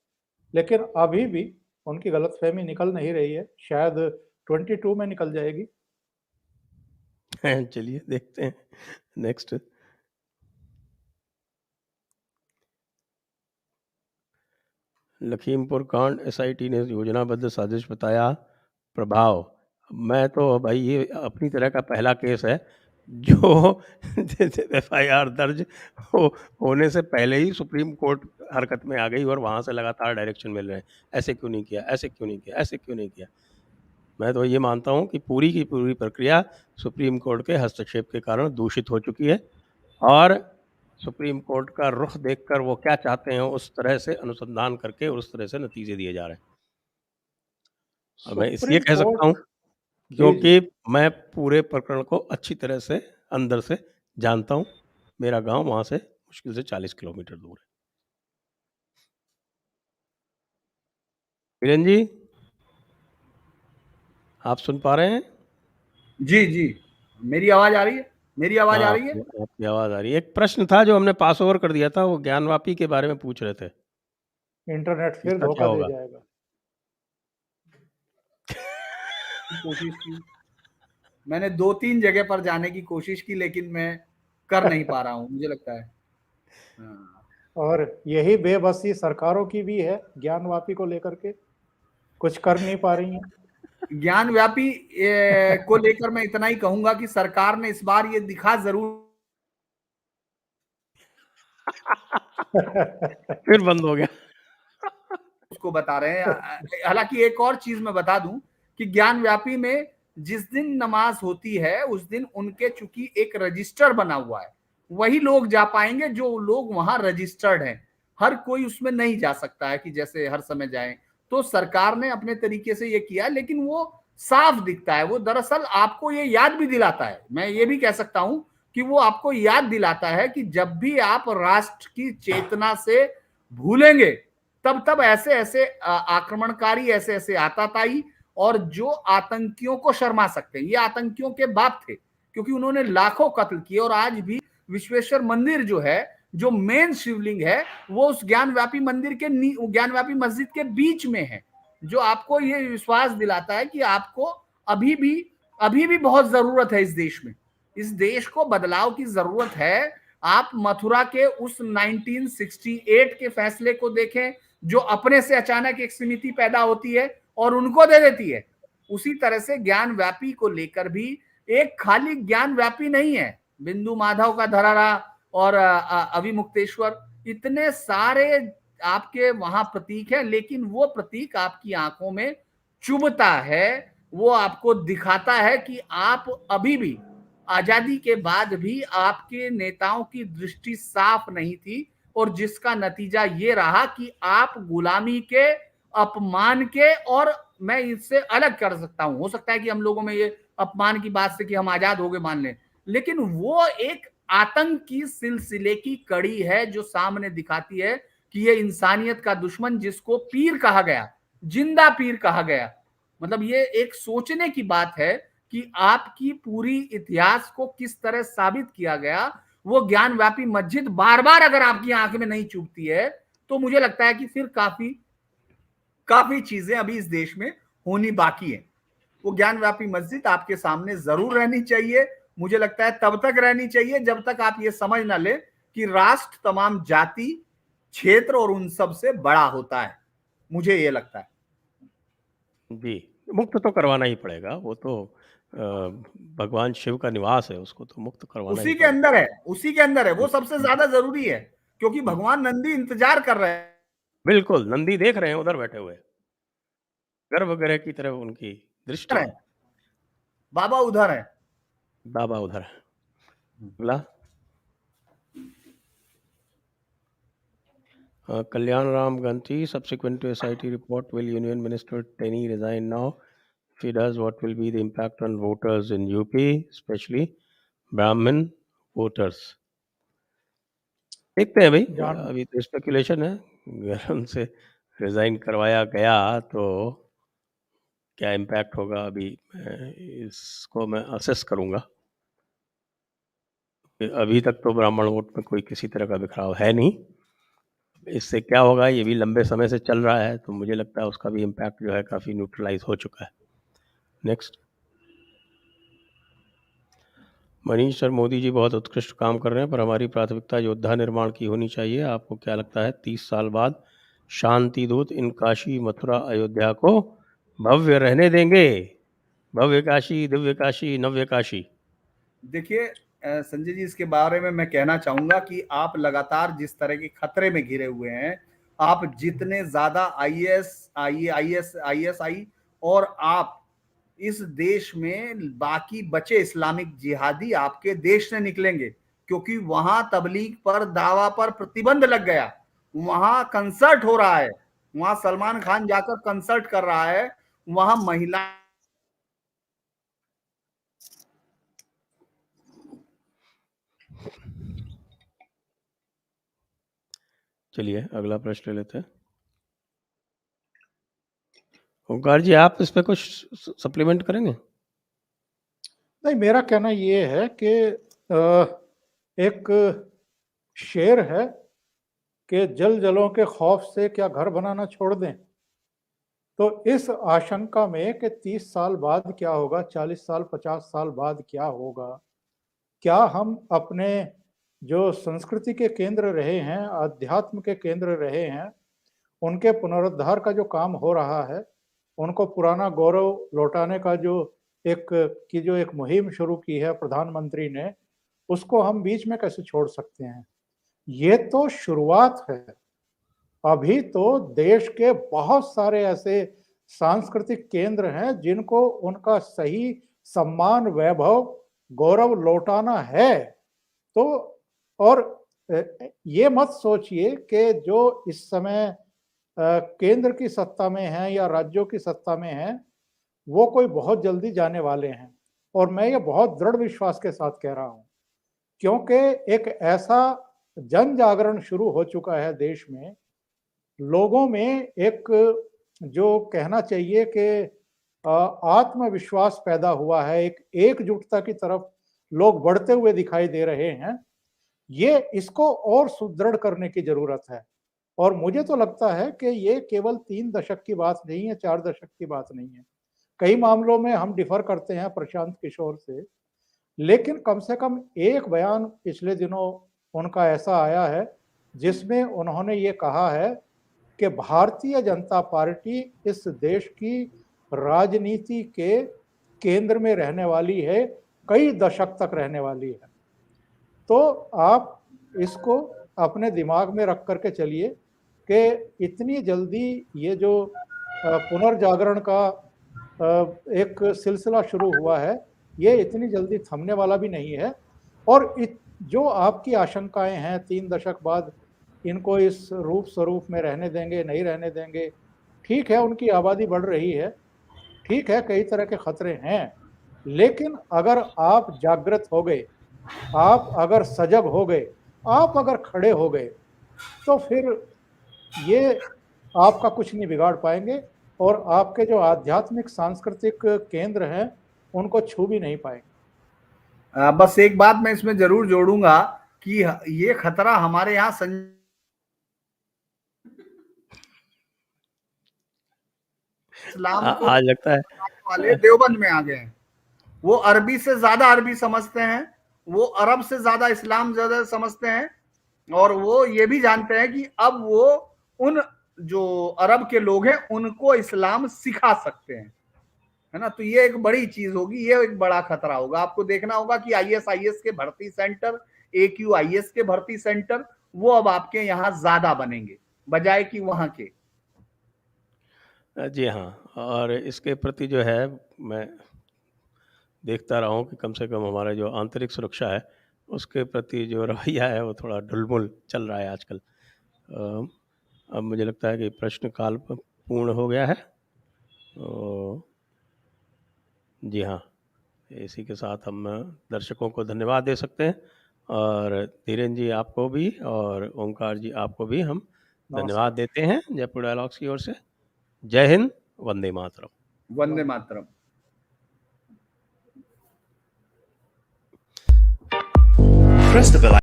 लेकिन अभी भी उनकी गलतफहमी निकल नहीं रही है, शायद 22 में निकल जाएगी। चलिए देखते हैं नेक्स्ट। लखीमपुर कांड एसआईटी ने योजनाबद्ध साजिश बताया प्रभाव। मैं तो भाई ये अपनी तरह का पहला केस है जो एफआईआर दर्ज होने से पहले ही सुप्रीम कोर्ट हरकत में आ गई और वहां से लगातार डायरेक्शन मिल रहे हैं, ऐसे क्यों नहीं किया, ऐसे क्यों नहीं किया, ऐसे क्यों नहीं किया। मैं तो ये मानता हूँ कि पूरी की पूरी प्रक्रिया सुप्रीम कोर्ट के हस्तक्षेप के कारण दूषित हो चुकी है और सुप्रीम कोर्ट का रुख देखकर वो क्या चाहते हैं उस तरह से अनुसंधान करके उस तरह से नतीजे दिए जा रहे हैं। और मैं इसलिए कह सकता हूँ क्योंकि मैं पूरे प्रकरण को अच्छी तरह से अंदर से जानता हूँ। मेरा गांव वहां से मुश्किल से 40 किलोमीटर दूर है। किरण जी, आप सुन पा रहे हैं? जी जी, मेरी आवाज आ रही है? मेरी आवाज आ रही है? आपकी आवाज आ रही है। एक प्रश्न था जो हमने पास ओवर कर दिया था, वो ज्ञानवापी के बारे में पूछ रहे थे। इंटरनेट फिर इसका धोखा क्या दे होगा? जाएगा। कोशिश की, मैंने 2-3 जगह पर जाने की कोशिश की, लेकिन मैं कर नहीं पा रहा हूँ, मुझे लगता है। हाँ। और यही बेबसी सरकारों की भी है ज्ञानवापी को लेकर के, कुछ कर नहीं पा रही हैं। ज्ञानव्यापी को लेकर मैं इतना ही कहूंगा कि सरकार ने इस बार ये दिखा जरूर फिर बंद हो गया। उसको बता रहे हैं। हालांकि एक और चीज मैं बता दूं कि ज्ञानव्यापी में जिस दिन नमाज होती है उस दिन उनके चूंकि एक रजिस्टर बना हुआ है, वही लोग जा पाएंगे जो लोग वहां रजिस्टर्ड हैं। हर कोई उसमें नहीं जा सकता है कि जैसे हर समय जाए। तो सरकार ने अपने तरीके से ये किया, लेकिन वो साफ दिखता है। वो दरअसल आपको ये याद भी दिलाता है, मैं ये भी कह सकता हूं कि वो आपको याद दिलाता है कि जब भी आप राष्ट्र की चेतना से भूलेंगे तब तब ऐसे ऐसे आक्रमणकारी, ऐसे ऐसे आताताई और जो आतंकियों को शर्मा सकते हैं। ये आतंकियों के बाप थे, क्योंकि उन्होंने लाखों कत्ल किए। और आज भी विश्वेश्वर मंदिर जो है, जो मेन शिवलिंग है, वो उस ज्ञानव्यापी मंदिर के ज्ञानव्यापी मस्जिद के बीच में है, जो आपको ये विश्वास दिलाता है कि आपको अभी भी बहुत जरूरत है इस देश में। इस देश को बदलाव की जरूरत है। आप मथुरा के उस 1968 के फैसले को देखें, जो अपने से अचानक एक समिति पैदा होती है और उनको दे देती है। उसी तरह से ज्ञानव्यापी को लेकर भी एक खाली ज्ञानव्यापी नहीं है, बिंदु माधव का धरारा और अभिमुक्तेश्वर, इतने सारे आपके वहां प्रतीक है, लेकिन वो प्रतीक आपकी आंखों में चुभता है। वो आपको दिखाता है कि आप अभी भी, आजादी के बाद भी आपके नेताओं की दृष्टि साफ नहीं थी, और जिसका नतीजा ये रहा कि आप गुलामी के, अपमान के, और मैं इससे अलग कर सकता हूं, हो सकता है कि हम लोगों में ये अपमान की बात से कि हम आजाद हो गए मान लें, लेकिन वो एक आतंक की सिलसिले की कड़ी है जो सामने दिखाती है कि ये इंसानियत का दुश्मन, जिसको पीर कहा गया, जिंदा पीर कहा गया, मतलब ये एक सोचने की बात है कि आपकी पूरी इतिहास को किस तरह साबित किया गया। वो ज्ञानव्यापी मस्जिद बार बार अगर आपकी आंख में नहीं चुभती है, तो मुझे लगता है कि फिर काफी चीजें अभी इस देश में होनी बाकी है। वो ज्ञानव्यापी मस्जिद आपके सामने जरूर रहनी चाहिए। मुझे लगता है तब तक रहनी चाहिए जब तक आप ये समझ ना ले कि राष्ट्र तमाम जाति, क्षेत्र और उन सब से बड़ा होता है। मुझे ये लगता है। जी, मुक्त तो करवाना ही पड़ेगा। वो तो भगवान शिव का निवास है, उसको तो मुक्त करवाना ही उसी के पड़ेगा। अंदर है, उसी के अंदर है, वो सबसे ज्यादा जरूरी है, क्योंकि भगवान नंदी इंतजार कर रहे हैं। बिल्कुल, नंदी देख रहे हैं उधर बैठे हुए, गर्भगृह की तरफ उनकी दृष्टि है। बाबा उधर है। बाबा उधर है। अगला, Kalyan Ram Ganti, subsequent to SIT report, will Union Minister Teni resign now? If he does, what will be the impact on voters in UP, especially Brahmin voters? देखते हैं भाई, अभी तो स्पेकुलेशन है। अगर उनसे रिजाइन करवाया गया तो क्या इम्पैक्ट होगा, अभी इसको मैं असेस करूंगा। अभी तक तो ब्राह्मण वोट में कोई किसी तरह का बिखराव है नहीं। इससे क्या होगा, ये भी लंबे समय से चल रहा है, तो मुझे लगता है उसका भी इम्पैक्ट जो है काफ़ी न्यूट्रलाइज हो चुका है। नेक्स्ट। मनीष सर, मोदी जी बहुत उत्कृष्ट काम कर रहे हैं, पर हमारी प्राथमिकता योद्धा निर्माण की होनी चाहिए। आपको क्या लगता है 30 साल बाद शांति दूत इन काशी, मथुरा, अयोध्या को भव्य रहने देंगे? भव्य काशी, दिव्य काशी, नव्य काशी। देखिए संजय जी, इसके बारे में मैं कहना चाहूंगा कि आप लगातार जिस तरह के खतरे में घिरे हुए हैं, आप जितने ज्यादा आईएसआई और आप इस देश में बाकी बचे इस्लामिक जिहादी आपके देश से निकलेंगे, क्योंकि वहां तबलीग पर दावा पर प्रतिबंध लग गया। वहां कंसर्ट हो रहा है, वहां सलमान खान जाकर कंसर्ट कर रहा है, वहां महिला। चलिए अगला प्रश्न ले लेते हैं। ओंकार जी, आप इस पे कुछ सप्लीमेंट करेंगे? नहीं, मेरा कहना ये है कि एक शेर है कि जल जलों के खौफ से क्या घर बनाना छोड़ दें। तो इस आशंका में कि 30 साल बाद क्या होगा, 40 साल 50 साल बाद क्या होगा, क्या हम अपने जो संस्कृति के केंद्र रहे हैं, अध्यात्म के केंद्र रहे हैं, उनके पुनरुद्धार का जो काम हो रहा है, उनको पुराना गौरव लौटाने का जो एक मुहिम शुरू की है प्रधानमंत्री ने, उसको हम बीच में कैसे छोड़ सकते हैं? ये तो शुरुआत है। अभी तो देश के बहुत सारे ऐसे सांस्कृतिक केंद्र हैं जिनको उनका सही सम्मान, वैभव, गौरव लौटाना है। तो और ये मत सोचिए कि जो इस समय केंद्र की सत्ता में है या राज्यों की सत्ता में है, वो कोई बहुत जल्दी जाने वाले हैं। और मैं ये बहुत दृढ़ विश्वास के साथ कह रहा हूँ, क्योंकि एक ऐसा जन जागरण शुरू हो चुका है देश में। लोगों में एक जो कहना चाहिए कि आत्मविश्वास पैदा हुआ है, एक एकजुटता की तरफ लोग बढ़ते हुए दिखाई दे रहे हैं। ये इसको और सुदृढ़ करने की जरूरत है। और मुझे तो लगता है कि ये केवल 3 दशक की बात नहीं है, 4 दशक की बात नहीं है। कई मामलों में हम डिफर करते हैं प्रशांत किशोर से, लेकिन कम से कम एक बयान पिछले दिनों उनका ऐसा आया है जिसमें उन्होंने ये कहा है कि भारतीय जनता पार्टी इस देश की राजनीति के केंद्र में रहने वाली है, कई दशक तक रहने वाली है। तो आप इसको अपने दिमाग में रख करके चलिए कि इतनी जल्दी ये जो पुनर्जागरण का एक सिलसिला शुरू हुआ है, ये इतनी जल्दी थमने वाला भी नहीं है। और जो आपकी आशंकाएं हैं 3 दशक बाद इनको इस रूप स्वरूप में रहने देंगे, नहीं रहने देंगे, ठीक है, उनकी आबादी बढ़ रही है, ठीक है, कई तरह के खतरे हैं, लेकिन अगर आप जागृत हो गए, आप अगर सजग हो गए, आप अगर खड़े हो गए, तो फिर ये आपका कुछ नहीं बिगाड़ पाएंगे और आपके जो आध्यात्मिक सांस्कृतिक केंद्र हैं उनको छू भी नहीं पाएंगे। बस एक बात मैं इसमें जरूर जोड़ूंगा कि ये खतरा हमारे यहाँ इस्लाम को आज लगता है वाले देवबंद में आ गए हैं। वो अरबी से ज्यादा अरबी समझते हैं, वो अरब से ज्यादा इस्लाम ज्यादा समझते हैं, और वो ये भी जानते हैं कि अब वो उन जो अरब के लोग हैं उनको इस्लाम सिखा सकते हैं, है ना। तो ये एक बड़ी चीज होगी, ये एक बड़ा खतरा होगा। आपको देखना होगा कि आईएसआईएस के भर्ती सेंटर, AQIS के भर्ती सेंटर, वो अब आपके यहाँ ज्यादा बनेंगे बजाय कि वहां के। जी हाँ, और इसके प्रति जो है मैं देखता रहा हूँ कि कम से कम हमारा जो आंतरिक सुरक्षा है उसके प्रति जो रवैया है वो थोड़ा ढुलमुल चल रहा है आजकल। अब मुझे लगता है कि प्रश्न काल पूर्ण हो गया है। जी हाँ, इसी के साथ हम दर्शकों को धन्यवाद दे सकते हैं, और धीरेन्द्र जी आपको भी और ओंकार जी आपको भी हम धन्यवाद देते हैं जयपुर डायलॉग्स की ओर से। जय Hind, Vande Mataram. Vande Mataram. press the bell icon.